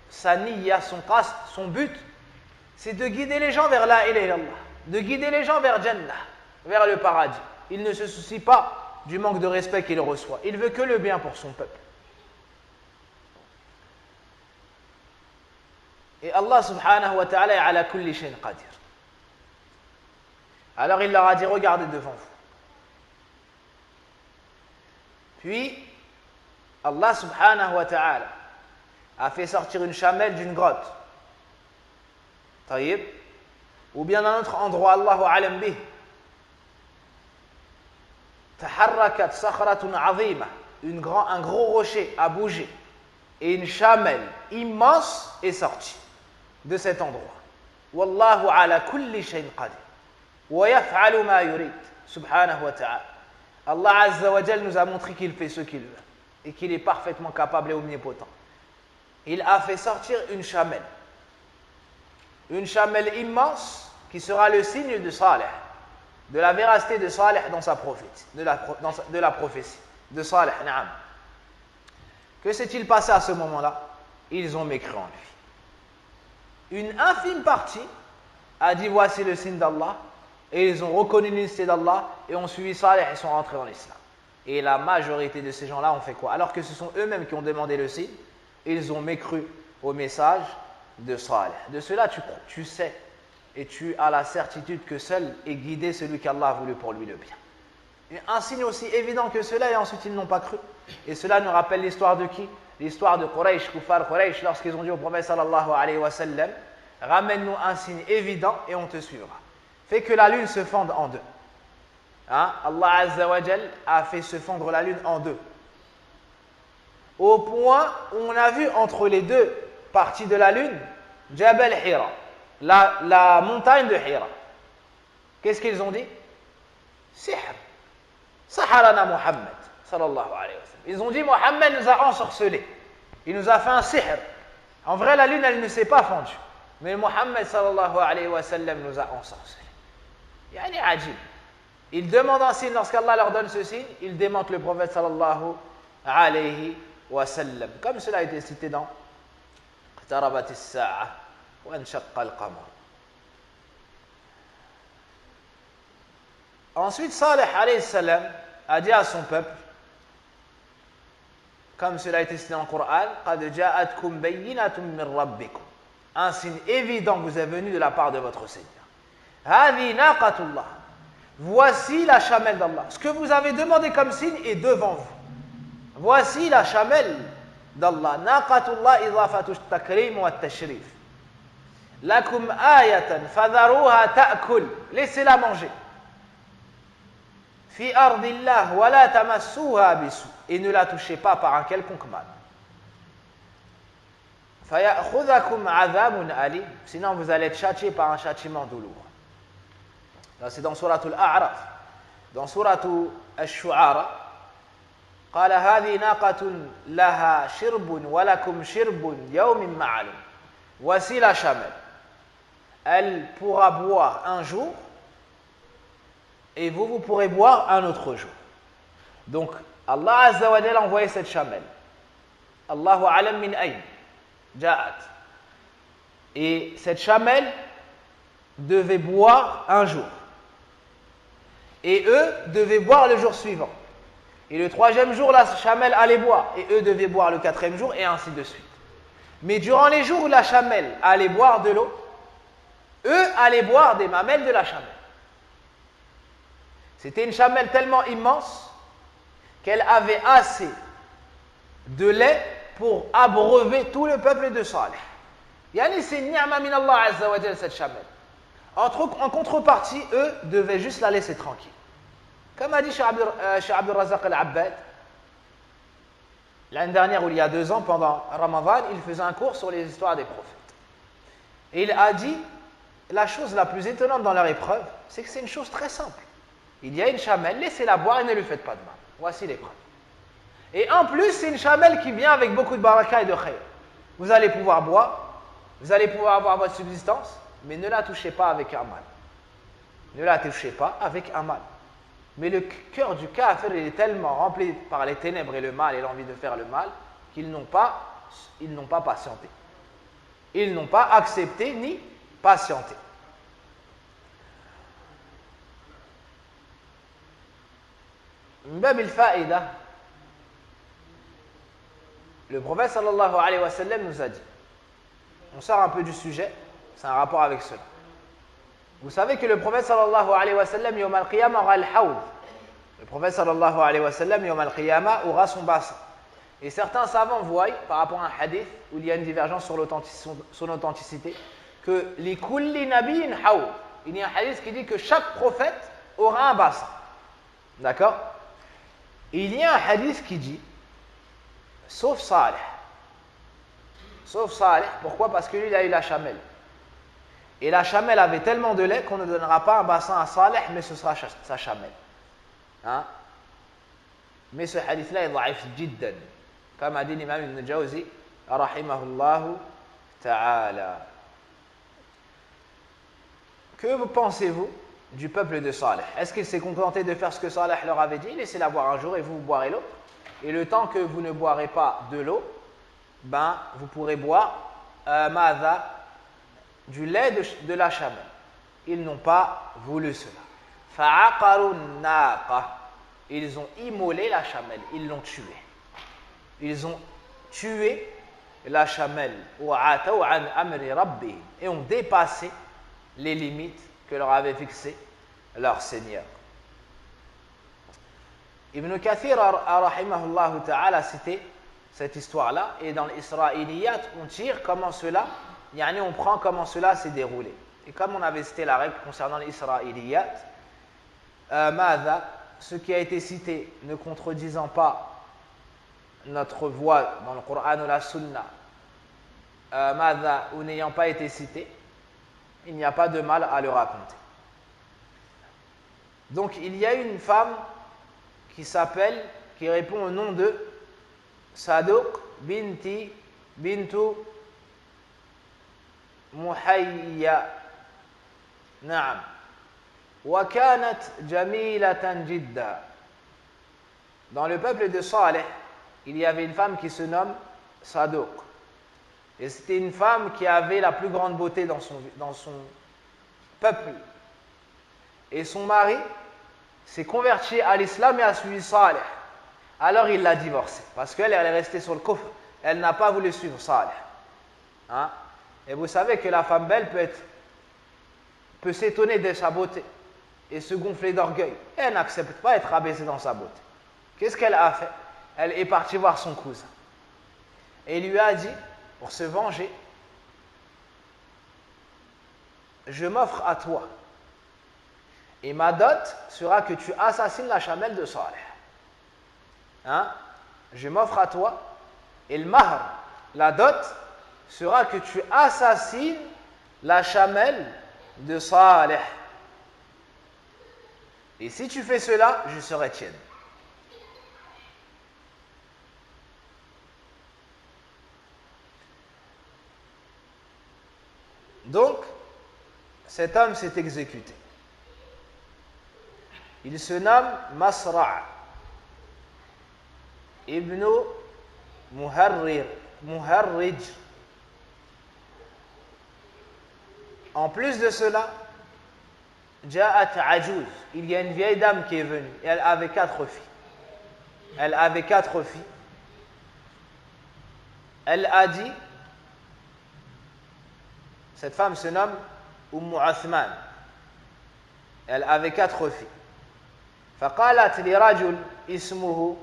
[SPEAKER 1] sa niyya, son qasd, son but, c'est de guider les gens vers la ilaha illallah, de guider les gens vers Jannah, vers le paradis. Il ne se soucie pas du manque de respect qu'il reçoit. Il veut que le bien pour son peuple. Et Allah subhanahu wa ta'ala est ala kulli shayn qadir. Alors il leur a dit, regardez devant vous. Puis, Allah subhanahu wa ta'ala a fait sortir une chamelle d'une grotte. Taïb. Ou bien dans un autre endroit, Allahu alam bih. Taharrakat sakhratun azima. Un gros rocher a bougé. Et une chamelle immense est sortie de cet endroit. Wallahu ala kulli shayn qadir. Wa yaf'alu ma yurid. Subhanahu wa ta'ala. Allah azza wa jal nous a montré qu'il fait ce qu'il veut. Et qu'il est parfaitement capable et omnipotent. Il a fait sortir une chamelle. Une chamelle immense qui sera le signe de Salih, de la véracité de Salih dans sa prophétie, de la prophétie de Salih. Naam. Que s'est-il passé à ce moment-là? Ils ont mécru en lui. Une infime partie a dit voici le signe d'Allah, et ils ont reconnu l'unicité d'Allah et ont suivi Salih et sont rentrés dans l'islam. Et la majorité de ces gens-là ont fait quoi? Alors que ce sont eux-mêmes qui ont demandé le signe, ils ont mécru au message de Salih. De cela, tu sais et tu as la certitude que seul est guidé celui qu'Allah a voulu pour lui le bien. Et un signe aussi évident que cela, et ensuite ils n'ont pas cru. Et cela nous rappelle l'histoire de qui? L'histoire de Quraysh, Kuffar Quraysh, lorsqu'ils ont dit au prophète sallallahu alayhi wa sallam, ramène-nous un signe évident et on te suivra. Fait que la lune se fende en deux. Hein? Allah azza wa jal a fait se fondre la lune en deux. Au point où on a vu entre les deux parties de la lune, Jabal Hira, la montagne de Hira. Qu'est-ce qu'ils ont dit? Sihr. Saharana Muhammad, sallallahu alayhi wa sallam. Ils ont dit, Muhammad nous a ensorcelés. Il nous a fait un sihr. En vrai, la lune, elle ne s'est pas fendue. Mais Muhammad, sallallahu alayhi wa sallam, nous a ensorcelés. Yani ajib. Ils demandent un signe, lorsqu'Allah leur donne ce signe, ils démentent le prophète, sallallahu alayhi wa sallam. Comme cela a été cité dans اقتربت الساعة وانشق القمر. Ensuite, Salih alayhi salam a dit à son peuple, comme cela a été cité dans le Coran, قَدْ جَاءَتْكُمْ بَيِّنَةٌ مِّن رَبِّكُمْ. Un signe évident vous est venu de la part de votre Seigneur. هَذِي نَاقَةُ اللَّهِ. Voici la chamelle d'Allah. Ce que vous avez demandé comme signe est devant vous. Voici la chamelle d'Allah. Naqatullah idafatu at-takrim wa at-tashrif. Lakum ayatan fadharuha ta'kul. Laissez-la manger. Fi ardillah wa la tamassuha bisu. Et ne la touchez pas par un quelconque mal. Fayakhudhakum adhabun alim. Sinon vous allez être châtié par un châtiment douloureux. Là c'est dans Suratul A'raf. Dans Suratul Ash-Shu'ara. قال هذه ناقة لها شرب ولكم شرب يوم معلوم. Voici la chamelle. Elle pourra boire un jour et vous pourrez boire un autre jour. Donc Allah Azza wa Jalla a envoyé cette chamelle. Allahu alam min ayn ja'at. Et cette chamelle devait boire un jour. Et eux devaient boire le jour suivant. Et le troisième jour, la chamelle allait boire. Et eux devaient boire le quatrième jour, et ainsi de suite. Mais durant les jours où la chamelle allait boire de l'eau, eux allaient boire des mamelles de la chamelle. C'était une chamelle tellement immense qu'elle avait assez de lait pour abreuver tout le peuple de Salih. Yani c'est ni'ma min Allah Azza wa Jal, cette chamelle. En contrepartie, eux devaient juste la laisser tranquille. Comme a dit Cheikh Abdul Razak Al-Abbad, l'année dernière ou il y a 2 ans, pendant Ramadan, il faisait un cours sur les histoires des prophètes. Et il a dit, la chose la plus étonnante dans leur épreuve, c'est que c'est une chose très simple. il y a une chamelle, laissez-la boire et ne lui faites pas de mal. Voici les preuves. Et en plus, c'est une chamelle qui vient avec beaucoup de baraka et de khayr. Vous allez pouvoir boire, vous allez pouvoir avoir votre subsistance, mais ne la touchez pas avec un mal. Ne la touchez pas avec un mal. Mais le cœur du kafir, il est tellement rempli par les ténèbres et le mal et l'envie de faire le mal qu'ils n'ont pas patienté. Ils n'ont pas accepté ni patienté. Mbab al-fa'ida, le prophète sallallahu alayhi wa sallam nous a dit, on sort un peu du sujet, c'est un rapport avec cela. Vous savez que le prophète sallallahu alayhi wa sallam, yawm al-qiyamah, aura al-hawd. Le prophète sallallahu alayhi wa sallam, yawm al-qiyamah, aura son bassin. Et certains savants voient, par rapport à un hadith, où il y a une divergence sur l'authenticité, que li kulli nabiyyin hawd. Il y a un hadith qui dit que chaque prophète aura un bassin. D'accord? Il y a un hadith qui dit, sauf Salih. Sauf Salih, pourquoi? Parce que lui, il a eu la chamelle. Et la chamelle avait tellement de lait qu'on ne donnera pas un bassin à Salih, mais ce sera sa chamelle. Hein? Mais ce hadith-là est daif jiddan. Comme a dit l'imam Ibn Jawzi, rahimahullahu ta'ala. Que pensez-vous du peuple de Salih? Est-ce qu'il s'est contenté de faire ce que Salih leur avait dit? Laissez-la boire un jour et vous boirez l'eau. Et le temps que vous ne boirez pas de l'eau, ben, vous pourrez boire du lait de la chamelle. Ils n'ont pas voulu cela. Fa'aqaru naqa. Ils ont immolé la chamelle, ils l'ont tuée. Ils ont tué la chamelle et ont dépassé les limites que leur avait fixées leur Seigneur. Ibn Kathir rahimahullah ta'ala a cité cette histoire-là, et dans l'Israéliyat on tire comment cela, on prend comment cela s'est déroulé. Et comme on avait cité la règle concernant l'Israéliyat, ce qui a été cité ne contredisant pas notre voix dans le Coran ou la Sunna, ou n'ayant pas été cité, il n'y a pas de mal à le raconter. Donc il y a une femme qui répond au nom de Saduq bintu Muhayya. Naam. Wa kanat jamilatan jidda. Dans le peuple de Saleh, il y avait une femme qui se nomme Saduq. Et c'était une femme qui avait la plus grande beauté dans son peuple. Et son mari s'est converti à l'islam et a suivi Saleh. Alors il l'a divorcée, parce qu'elle est restée sur le kufr. Elle n'a pas voulu suivre Saleh. Hein? Et vous savez que la femme belle peut s'étonner de sa beauté et se gonfler d'orgueil. Elle n'accepte pas d'être abaissée dans sa beauté. Qu'est-ce qu'elle a fait? Elle est partie voir son cousin. Et il lui a dit, pour se venger, je m'offre à toi. Et ma dot sera que tu assassines la chamelle de Saleh. Hein? Je m'offre à toi. Et le mahr, la dot, sera que tu assassines la chamelle de Saleh. Et si tu fais cela, je serai tienne. Donc, cet homme s'est exécuté. Il se nomme Masra' ibn Muharrij. En plus de cela, Ja'at Ajouz, il y a une vieille dame qui est venue, et elle avait 4 filles. Elle a dit, cette femme se nomme Uthman. Elle avait 4 filles. فقالت لرجل اسمه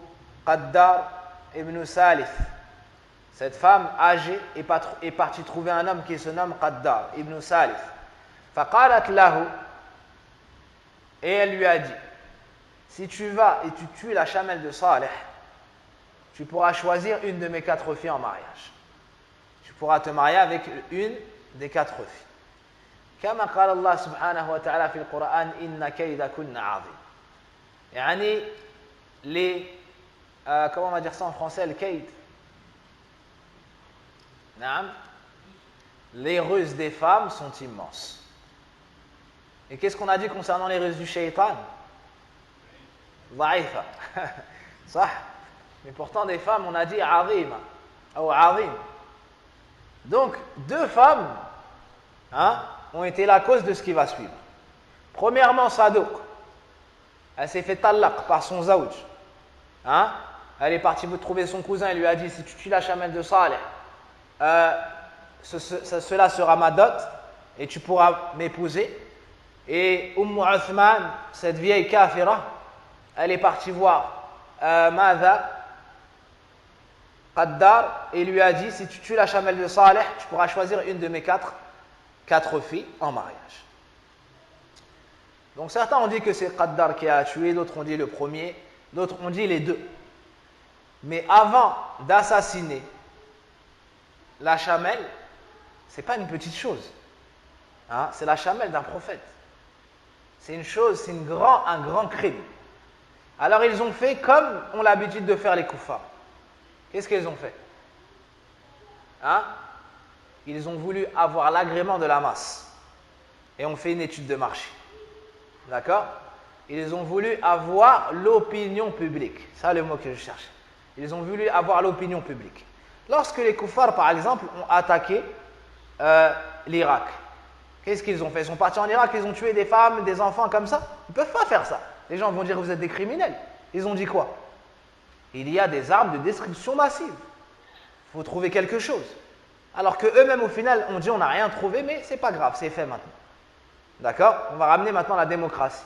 [SPEAKER 1] قدار ibn Salif. Cette femme âgée est partie trouver un homme qui se nomme Qaddar ibn Salif. فقالت له, et elle lui a dit, si tu vas et tu tues la chamelle de Saleh, tu pourras choisir une de mes 4 filles en mariage. Tu pourras te marier avec une des 4 filles. كما قال الله سبحانه وتعالى في القرآن إن كيدكن عظيم. يعني les comment on va dire ça en français, le kaid. Les ruses des femmes sont immenses. Et qu'est-ce qu'on a dit concernant les ruses du shaitan? Dhaïfa. Ça. Mais pourtant des femmes, on a dit azima ou azim. Donc deux femmes ont été la cause de ce qui va suivre. Premièrement, Sadouk. Elle s'est fait talaq par son zawj. Elle est partie trouver son cousin et lui a dit: si tu tues la chamelle de Saleh, cela sera ma dot et tu pourras m'épouser. Et Uthman, cette vieille kafira, elle est partie voir Madha Qaddar et lui a dit: si tu tues la chamelle de Saleh, tu pourras choisir une de mes quatre filles en mariage. Donc certains ont dit que c'est Qaddar qui a tué, d'autres ont dit le premier, d'autres ont dit les deux. Mais avant d'assassiner la chamelle, c'est pas une petite chose. C'est la chamelle d'un prophète. C'est une chose, c'est un grand crime. Alors ils ont fait comme ont l'habitude de faire les kuffars. Qu'est-ce qu'ils ont fait? Ils ont voulu avoir l'agrément de la masse. Et ont fait une étude de marché. D'accord? Ils ont voulu avoir l'opinion publique. C'est le mot que je cherche. Ils ont voulu avoir l'opinion publique. Lorsque les kuffars, par exemple, ont attaqué l'Irak, qu'est-ce qu'ils ont fait? Ils sont partis en Irak, ils ont tué des femmes, des enfants comme ça. Ils ne peuvent pas faire ça. Les gens vont dire: vous êtes des criminels. Ils ont dit quoi? Il y a des armes de destruction massive. Il faut trouver quelque chose. Alors qu'eux-mêmes, au final, ont dit: on n'a rien trouvé, mais c'est pas grave, c'est fait maintenant. D'accord? On va ramener maintenant la démocratie.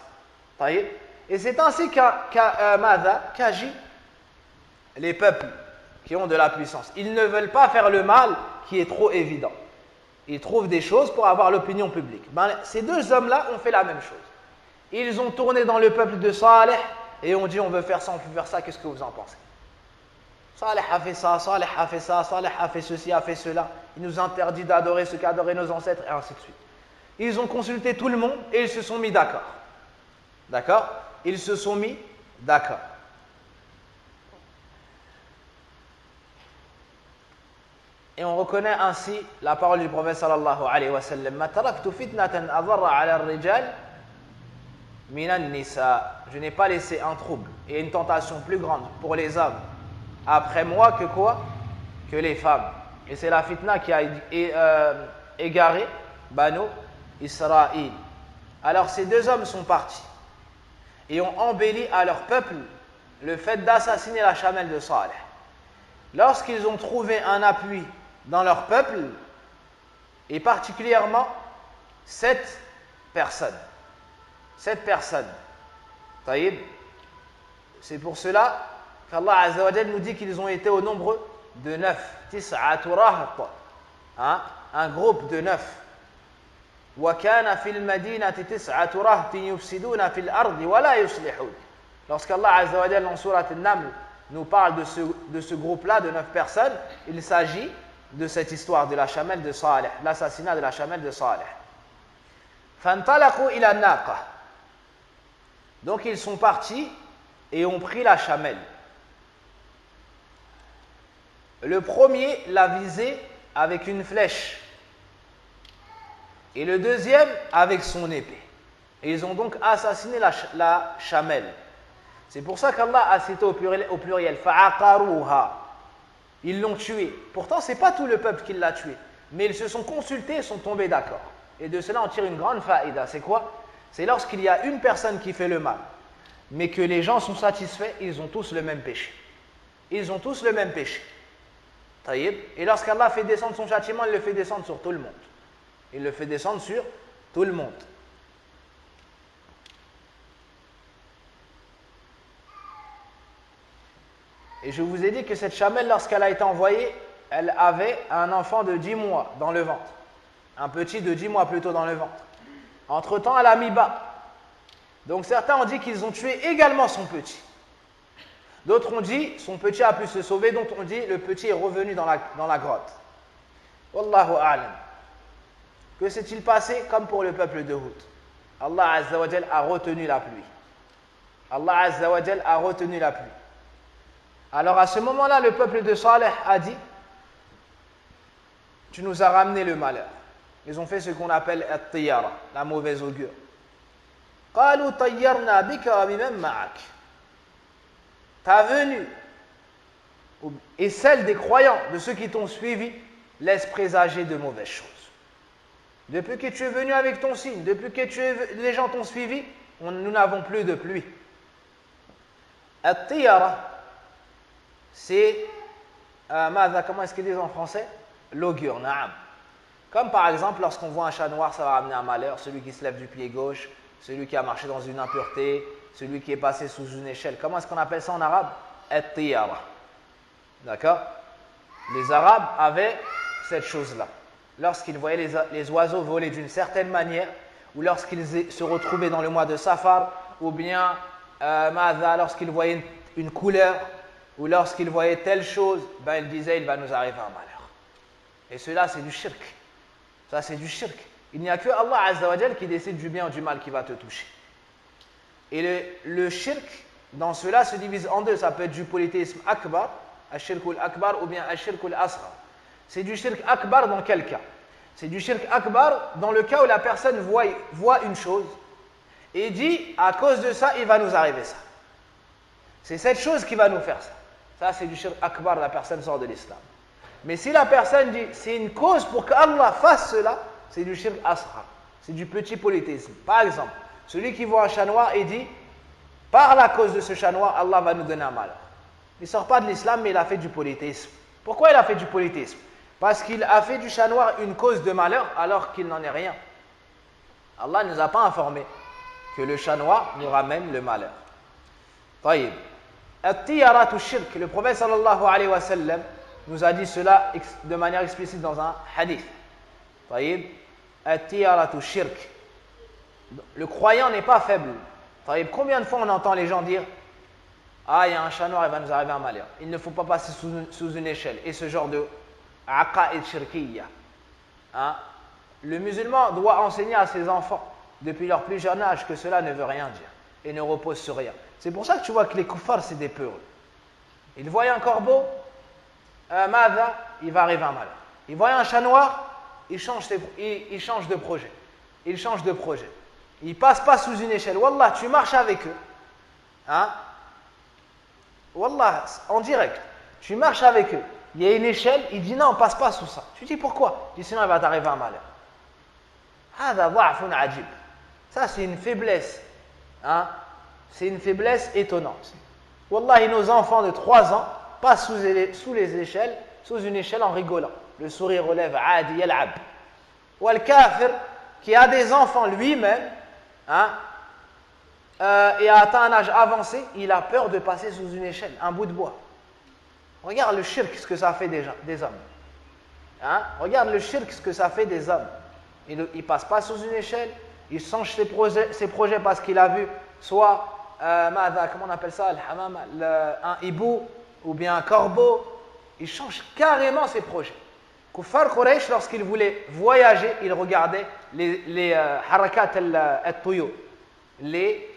[SPEAKER 1] Et c'est ainsi qu'agit les peuples qui ont de la puissance. Ils ne veulent pas faire le mal qui est trop évident. Ils trouvent des choses pour avoir l'opinion publique. Ces deux hommes-là ont fait la même chose. Ils ont tourné dans le peuple de Saleh et ont dit: on veut faire ça, on peut faire ça, qu'est-ce que vous en pensez? Saleh a fait ça, Saleh a fait ça, Saleh a fait ceci, a fait cela. Il nous interdit d'adorer ce qu'adoraient nos ancêtres, et ainsi de suite. Ils ont consulté tout le monde et ils se sont mis d'accord. D'accord? Ils se sont mis d'accord. Et on reconnaît ainsi la parole du prophète sallallahu alayhi wa sallam: Ma taraktu fitnatan adarra ala ar-rijal minan nisa. Je n'ai pas laissé un trouble et une tentation plus grande pour les hommes après moi que quoi? Que les femmes. Et c'est la fitna qui a égaré Banu Israël. Alors ces deux hommes sont partis et ont embelli à leur peuple le fait d'assassiner la chamelle de Saleh. Lorsqu'ils ont trouvé un appui dans leur peuple, et particulièrement 7 personnes. 7 personnes. Taïb. C'est pour cela qu'Allah Azza wa Jal nous dit qu'ils ont été au nombre de 9. Tis'atu raht. Un groupe de 9. وَكَانَ فِي الْمَدِينَةِ تِسْعَةُ رَهْطٍ يُفْسِدُونَ فِي الْأَرْضِ وَلَا يُصْلِحُونَ. Lorsqu'Allah Azza wa Jal en Surat An-Naml nous parle de ce groupe-là, de 9 personnes, il s'agit de cette histoire de la chamelle de Saleh, l'assassinat de la chamelle de Saleh. فَانْطَلَقُوا إِلَى النَّاقَةِ. Donc ils sont partis et ont pris la chamelle. Le premier l'a visé avec une flèche et le deuxième avec son épée. Et ils ont donc assassiné la chamelle. C'est pour ça qu'Allah a cité au pluriel فَعَقَرُوهَا. Ils l'ont tué. Pourtant, ce n'est pas tout le peuple qui l'a tué. Mais ils se sont consultés et sont tombés d'accord. Et de cela, on tire une grande faïda. C'est quoi? C'est lorsqu'il y a une personne qui fait le mal, mais que les gens sont satisfaits, ils ont tous le même péché. Ils ont tous le même péché. Taïb. Et lorsqu'Allah fait descendre son châtiment, il le fait descendre sur tout le monde. Il le fait descendre sur tout le monde. Et je vous ai dit que cette chamelle, lorsqu'elle a été envoyée, elle avait un enfant de 10 mois dans le ventre. Un petit de 10 mois plutôt dans le ventre. Entre-temps, elle a mis bas. Donc certains ont dit qu'ils ont tué également son petit. D'autres ont dit son petit a pu se sauver, d'autres ont dit le petit est revenu dans la grotte. Wallahu a'lam. Que s'est-il passé comme pour le peuple de Hud? Allah Azza wa Jal a retenu la pluie. Allah Azza wa Jal a retenu la pluie. Alors à ce moment-là, le peuple de Saleh a dit, tu nous as ramené le malheur. Ils ont fait ce qu'on appelle at-tiyara, la mauvaise augure. قالوا طيرنا بك وبمن معك. Ta venue et celle des croyants, de ceux qui t'ont suivi, laisse présager de mauvaises choses. Depuis que tu es venu avec ton signe, depuis que les gens t'ont suivi, nous n'avons plus de pluie. At-tiyara, c'est, comment est-ce qu'ils disent en français? L'augure, na'am. Comme par exemple, lorsqu'on voit un chat noir, ça va ramener un malheur, celui qui se lève du pied gauche, celui qui a marché dans une impureté, celui qui est passé sous une échelle. Comment est-ce qu'on appelle ça en arabe? At-tiyara. D'accord? Les Arabes avaient cette chose-là. Lorsqu'ils voyaient les oiseaux voler d'une certaine manière, ou lorsqu'ils se retrouvaient dans le mois de Safar, ou bien lorsqu'ils voyaient une couleur, ou lorsqu'ils voyaient telle chose, ben ils disaient, il va nous arriver un malheur. Et cela, c'est du shirk. Ça, c'est du shirk. Il n'y a que Allah Azza wa Jal qui décide du bien ou du mal qui va te toucher. Et le shirk, dans cela, se divise en deux. Ça peut être du polythéisme akbar, Ashirkul Akbar, ou bien Ashirkul Asghar. C'est du shirk akbar dans quel cas? C'est du shirk akbar dans le cas où la personne voit une chose et dit, à cause de ça, il va nous arriver ça. C'est cette chose qui va nous faire ça. Ça, c'est du shirk akbar, la personne sort de l'islam. Mais si la personne dit, c'est une cause pour qu'Allah fasse cela, c'est du shirk asghar. C'est du petit polythéisme. Par exemple, celui qui voit un chat noir et dit, par la cause de ce chat noir, Allah va nous donner un malheur. Il ne sort pas de l'islam, mais il a fait du polythéisme. Pourquoi il a fait du polythéisme? Parce qu'il a fait du chat noir une cause de malheur alors qu'il n'en est rien. Allah ne nous a pas informé que le chat noir nous ramène le malheur. Taïb. At-tiyaratu shirk. Le prophète sallallahu alayhi wa sallam nous a dit cela de manière explicite dans un hadith. Taïb. At-tiyaratu shirk. Le croyant n'est pas faible. Taïb. Combien de fois on entend les gens dire, ah, il y a un chat noir, il va nous arriver un malheur. Il ne faut pas passer sous une échelle. Et ce genre de aqa'id shirkiyya. Hein? Le musulman doit enseigner à ses enfants, depuis leur plus jeune âge, que cela ne veut rien dire et ne repose sur rien. C'est pour ça que tu vois que les kuffars, c'est des peureux. Ils voient un corbeau, il va arriver un malheur. Ils voient un chat noir, ils changent de projet. Ils changent de projet. Ils ne passent pas sous une échelle. Wallah, tu marches avec eux. Hein? Wallah, en direct, tu marches avec eux, il y a une échelle, il dit non, on passe pas sous ça. Tu dis pourquoi? Il dit sinon il va t'arriver un malheur. Ça c'est une faiblesse, hein? C'est une faiblesse étonnante. Wallahi, nos enfants de 3 ans passent sous une échelle en rigolant. Le sourire relève, adi yal'ab. Ou le kafir qui a des enfants lui-même, hein? Et a atteint un âge avancé, il a peur de passer sous une échelle, un bout de bois. Regarde le shirk, ce que ça fait des hommes. Hein? Regarde le shirk, ce que ça fait des hommes. Il ne passe pas sous une échelle, il change ses projets parce qu'il a vu soit, comment on appelle ça, un hibou ou bien un corbeau. Il change carrément ses projets. Kuffar Quraysh, lorsqu'il voulait voyager, il regardait les harakat al-tuyur, les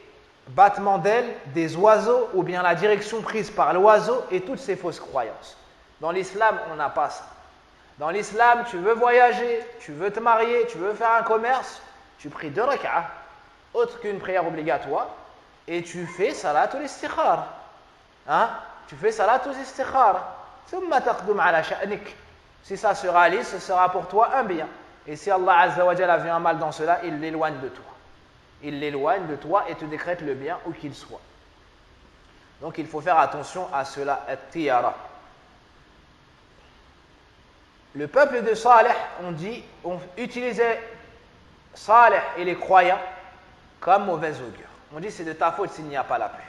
[SPEAKER 1] battements d'ailes des oiseaux ou bien la direction prise par l'oiseau et toutes ces fausses croyances. Dans l'islam, on n'a pas ça. Dans l'islam, tu veux voyager, tu veux te marier, tu veux faire un commerce, tu pries 2 rak'ah, autre qu'une prière obligatoire, et tu fais salatul istikhara. Hein? Tu fais salatul istikhara. Si ça se réalise, ce sera pour toi un bien. Et si Allah Azza wa Jalla a vu un mal dans cela, il l'éloigne de toi. Il l'éloigne de toi et te décrète le bien où qu'il soit. Donc il faut faire attention à cela, at-tiyara. Le peuple de Saleh, on utilisait Saleh et les croyants comme mauvaise augure. On dit c'est de ta faute s'il n'y a pas la pluie.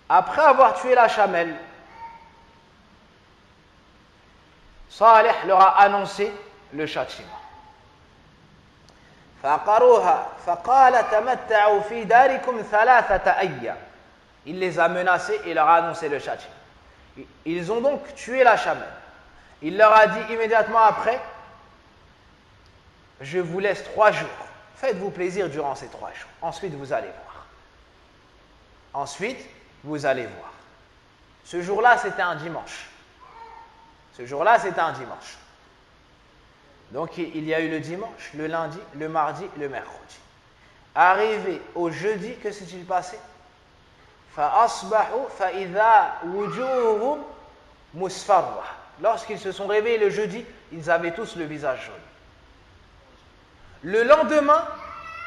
[SPEAKER 1] Après avoir tué la chamelle, Saleh leur a annoncé le châtiment. Il les a menacés et leur a annoncé le châtiment. Ils ont donc tué la chamelle. Il leur a dit immédiatement après, je vous laisse 3 jours. Faites-vous plaisir durant ces 3 jours. Ensuite, vous allez voir. Ensuite, vous allez voir. Ce jour-là, c'était un dimanche. Donc, il y a eu le dimanche, le lundi, le mardi, le mercredi. Arrivé au jeudi, que s'est-il passé? فَأَصْبَحُوا فَإِذَا وُجُوهُمْ مُسْفَرَّةٌ. Lorsqu'ils se sont réveillés le jeudi, ils avaient tous le visage jaune. Le lendemain,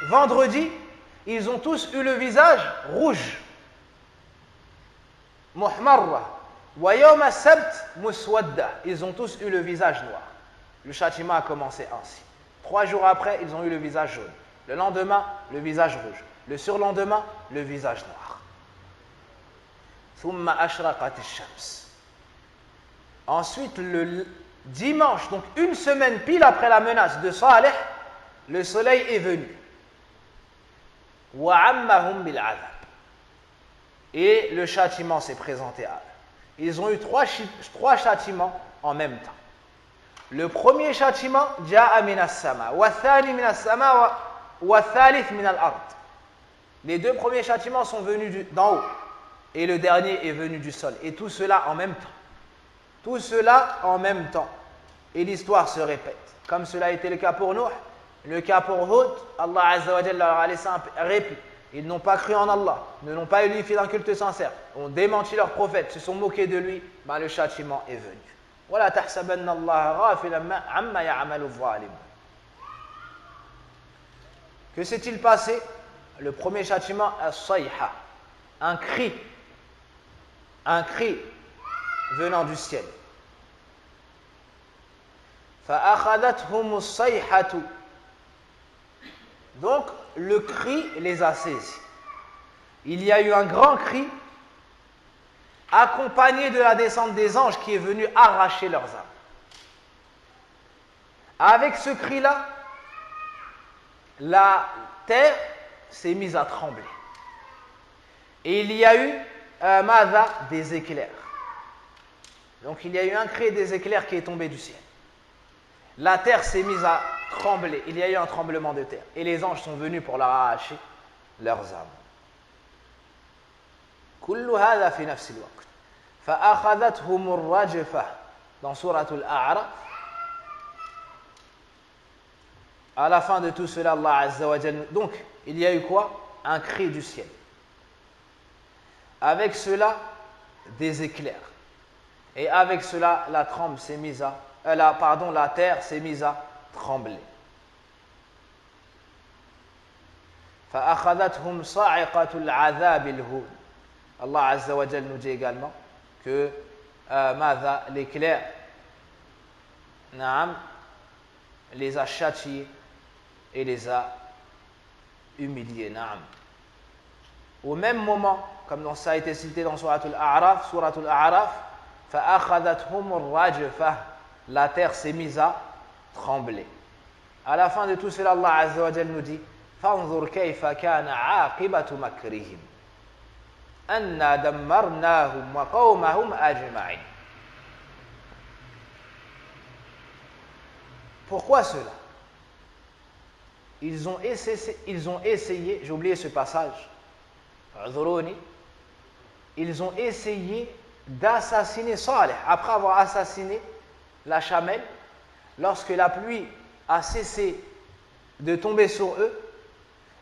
[SPEAKER 1] vendredi, ils ont tous eu le visage rouge. Muhmarra. Wa yawm as-sabt muswadda. Ils ont tous eu le visage noir. Le châtiment a commencé ainsi. 3 jours après, ils ont eu le visage jaune. Le lendemain, le visage rouge. Le surlendemain, le visage noir. Thumma ashraqat ash-shams. Ensuite, le dimanche, donc une semaine pile après la menace de Saleh, le soleil est venu. وَعَمَّهُمْ بِالْعَذَابِ. Et le châtiment s'est présenté à eux. Ils ont eu 3 châtiments en même temps. Le premier châtiment, جَاءَ مِنَ السَّمَاءِ وَالثَّانِي مِنَ السَّمَاءِ وَالثَّالِث مِنَ الْأَرْضِ. Les 2 premiers châtiments sont venus d'en haut et le dernier est venu du sol. Et tout cela en même temps. Et l'histoire se répète. Comme cela a été le cas pour Nuh, le cas pour Hud, Allah Azza wa Jalla leur a laissé un répit. Ils n'ont pas cru en Allah, ne l'ont pas unifié d'un culte sincère, ont démenti leur prophète, se sont moqués de lui, le châtiment est venu. وَلَا تَحْسَبَنَّ اللَّهَ غَافِلًا عَمَّا يَعْمَلُ الظَّالِمُونَ. Que s'est-il passé? Le premier châtiment, as-sayha, un cri venant du ciel. فَأَخَذَتْهُمُ الصَّيْحَةُ. Donc, le cri les a saisis. Il y a eu un grand cri accompagné de la descente des anges qui est venu arracher leurs âmes. Avec ce cri-là, la terre s'est mise à trembler. Et il y a eu des éclairs. Donc il y a eu un cri et des éclairs qui est tombé du ciel. La terre s'est mise à trembler. Il y a eu un tremblement de terre. Et les anges sont venus pour leur arracher leurs âmes. كل هذا في نفس الوقت فأخذتهم الرجفة dans Surat Al-A'raf. À la fin de tout cela, Allah Azza wa Jalla. Donc, il y a eu quoi? Un cri du ciel. Avec cela, des éclairs. Et avec cela, la terre s'est mise à trembler. فأخذتهم صاعقة العذاب الهون. Allah Azza wa Jalla nous dit également que l'éclair les a châtiés et les a humiliés. Au même moment, comme ça a été cité dans Surat Al-A'raf, فأخذتهم الرجفة. La terre s'est mise à trembler. À la fin de tout cela, Allah Azza wa Jalla nous dit فانظر كيف كان عاقبة مكرهم أنا دمرناهم وقومهم أجمعين. Pourquoi cela? Ils ont essayé, j'ai oublié ce passage, ils ont essayé d'assassiner Saleh. Après avoir assassiné la chamelle, lorsque la pluie a cessé de tomber sur eux,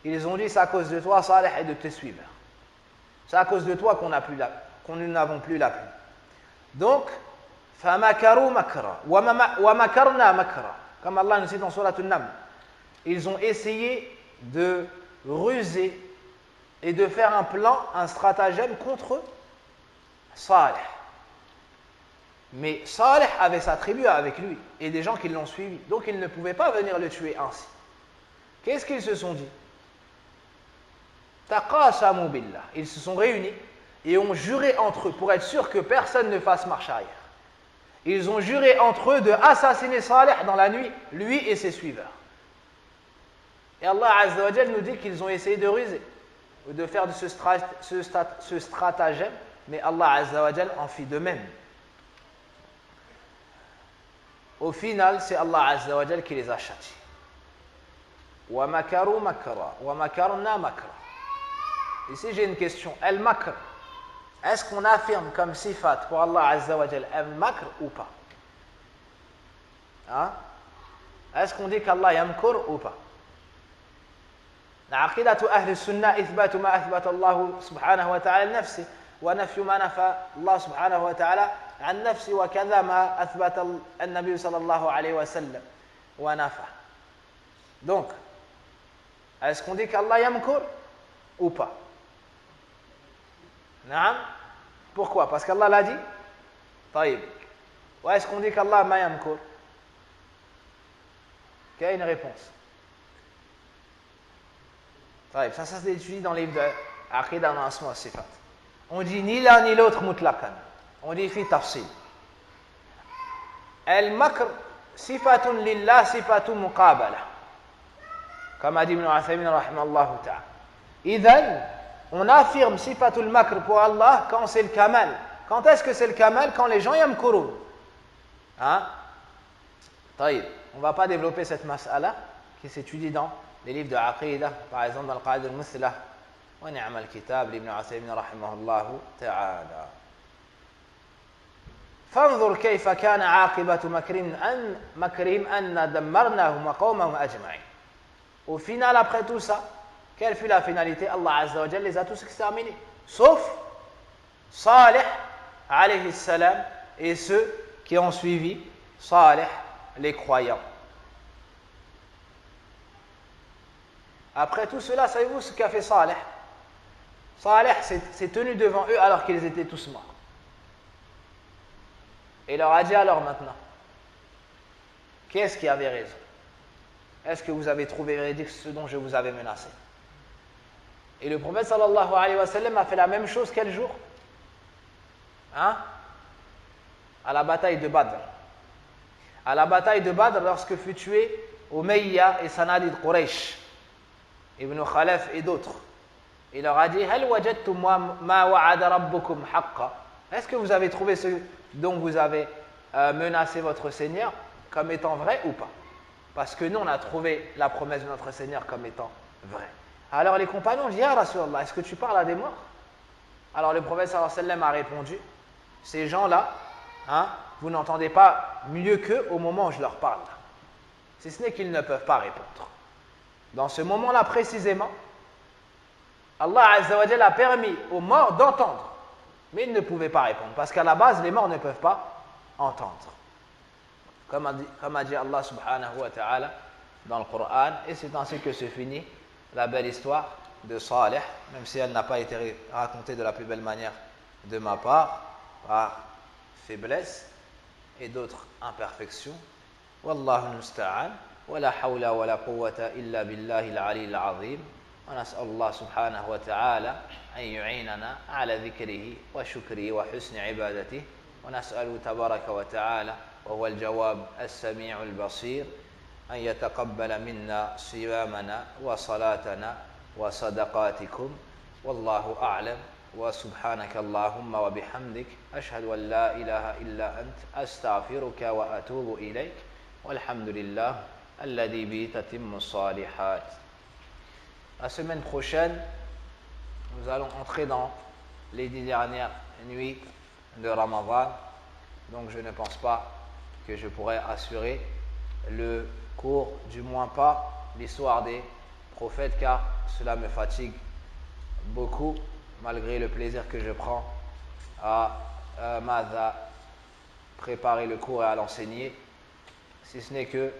[SPEAKER 1] ils ont dit c'est à cause de toi Saleh et de tes suiveurs. C'est à cause de toi qu'on n'avons plus la pluie. Donc, فَمَكَرُوا مَكْرًا وَمَكَرْنَا مَكْرًا. Comme Allah nous dit dans Surat An-Naml, ils ont essayé de ruser et de faire un plan, un stratagème contre Saleh. Mais Saleh avait sa tribu avec lui et des gens qui l'ont suivi. Donc ils ne pouvaient pas venir le tuer ainsi. Qu'est-ce qu'ils se sont dit? Taqasamu billah. Ils se sont réunis et ont juré entre eux pour être sûr que personne ne fasse marche arrière. Ils ont juré entre eux de assassiner Saleh dans la nuit, lui et ses suiveurs. Et Allah Azza wa Jalla nous dit qu'ils ont essayé de ruser ou de faire de ce stratagème, mais Allah Azza wa Jalla en fit de même. Au final, c'est Allah Azza wa Jalla qui les a châtiés. Wa makaru makra wa makarna makra. Ici, j'ai une question. Al-makr, est-ce qu'on affirme comme sifat pour Allah Azza wa Jal al-makr ou pas? Hein? Est-ce qu'on dit qu'Allah yamkur ou pas? عقيدة أهل السنة إثبات ما أثبت الله سبحانه وتعالى لنفسه ونفي ما نفى الله سبحانه وتعالى عن نفسه وكذا ما أثبت النبي صلى الله عليه وسلم ونفى. Donc, est-ce qu'on dit qu'Allah yamkur ou pas? Non? Pourquoi? Parce qu'Allah l'a dit? طيب. Ou est-ce qu'on dit qu'Allah ma yamkur? Quelle est une réponse? طيب. Ça s'étudie dans les livres de Aqidah dans Asma wa Sifat. On dit ni l'un ni l'autre mutlaqan. On dit fi tafsil. Al-makr sifatun lillah sifatun muqabala. Comme a dit Ibn Uthaymin rahimahullah ta'ala. Idhan, on affirme sifatul makr pour Allah quand c'est le kamal. Quand est-ce que c'est le kamal? Quand les gens yamkurun. Hein? طيب. On ne va pas développer cette mas'ala qui s'étudie dans les livres de Aqidah, par exemple dans le Qaïd al-Muthlah wa ni'am al-kitab l'Ibn Uthaymin rahimahullah ta'ala. فانظر كيف كان عاقبة مكرهم أن دمرناهم وقومهم أجمعين. Au final, après tout ça, quelle fut la finalité? Allah Azza wa Jalla les a tous exterminés, sauf Salih alayhi salam et ceux qui ont suivi Salih, les croyants. Après tout cela, savez-vous ce qu'a fait Salih? Salih s'est tenu devant eux alors qu'ils étaient tous morts. Et leur a dit alors maintenant, qu'est-ce qui avait raison? Est-ce que vous avez trouvé véridique ce dont je vous avais menacé? Et le prophète sallallahu alayhi wa sallam a fait la même chose quel jour? Hein? À la bataille de Badr. À la bataille de Badr, lorsque fut tué Umayya et Sanadid Quraysh, Ibn Khalaf et d'autres, il leur a dit Hal wajadtum ma wa'ada rabbukum haqqa? Est-ce que vous avez trouvé ce dont vous avez menacé votre Seigneur comme étant vrai ou pas? Parce que nous, on a trouvé la promesse de notre Seigneur comme étant vraie. Alors les compagnons ont dit Ya Rasulallah, est-ce que tu parles à des morts? Alors le prophète sallallahu alayhi wa sallam a répondu ces gens-là, hein, vous n'entendez pas mieux qu'eux au moment où je leur parle. Si ce n'est qu'ils ne peuvent pas répondre. Dans ce moment-là précisément, Allah Azza wa Jalla a permis aux morts d'entendre, mais ils ne pouvaient pas répondre, parce qu'à la base, les morts ne peuvent pas entendre. Comme a dit Allah subhanahu wa ta'ala dans le Coran, et c'est ainsi que se finit la belle histoire de Salih, même si elle n'a pas été racontée de la plus belle manière de ma part, par faiblesse et d'autres imperfections. Wallahu musta'an, wa la hawla wa la quwwata illa billahi al-ali al-azim. ونسأل الله سبحانه وتعالى أن يعيننا على ذكره وشكره وحسن عبادته ونسأله تبارك وتعالى وهو الجواب السميع البصير أن يتقبل منا صيامنا وصلاتنا وصدقاتكم والله أعلم وسبحانك اللهم وبحمدك أشهد أن لا إله إلا أنت أستغفرك وأتوب إليك والحمد لله الذي به تتم الصالحات. La semaine prochaine, nous allons entrer dans les 10 dernières nuits de Ramadan. Donc je ne pense pas que je pourrai assurer le cours, du moins pas l'histoire des prophètes, car cela me fatigue beaucoup, malgré le plaisir que je prends à préparer le cours et à l'enseigner, si ce n'est que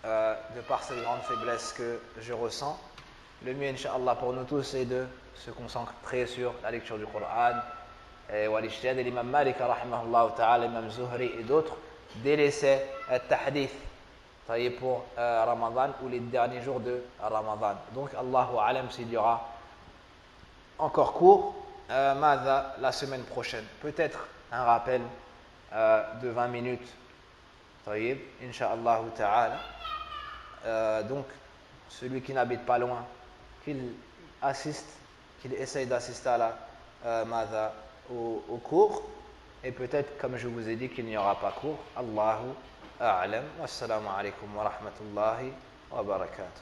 [SPEAKER 1] de par cette grande faiblesse que je ressens, le mieux, Inch'Allah, pour nous tous, c'est de se concentrer sur la lecture du Coran, et l'imam Malik, rahimahullah ta'ala, l'imam Zuhri et d'autres, délaissaient le tahdith pour Ramadan ou les derniers jours de Ramadan. Donc, Allahu alam s'il y aura encore cours, la semaine prochaine. Peut-être un rappel de 20 minutes, Inch'Allah ta'ala. Donc, celui qui n'habite pas loin, qu'il assiste, qu'il essaye d'assister à au cours, et peut-être, comme je vous ai dit, qu'il n'y aura pas cours. Allahu a'lam. Wassalamu alaikum wa rahmatullahi wa barakatuh.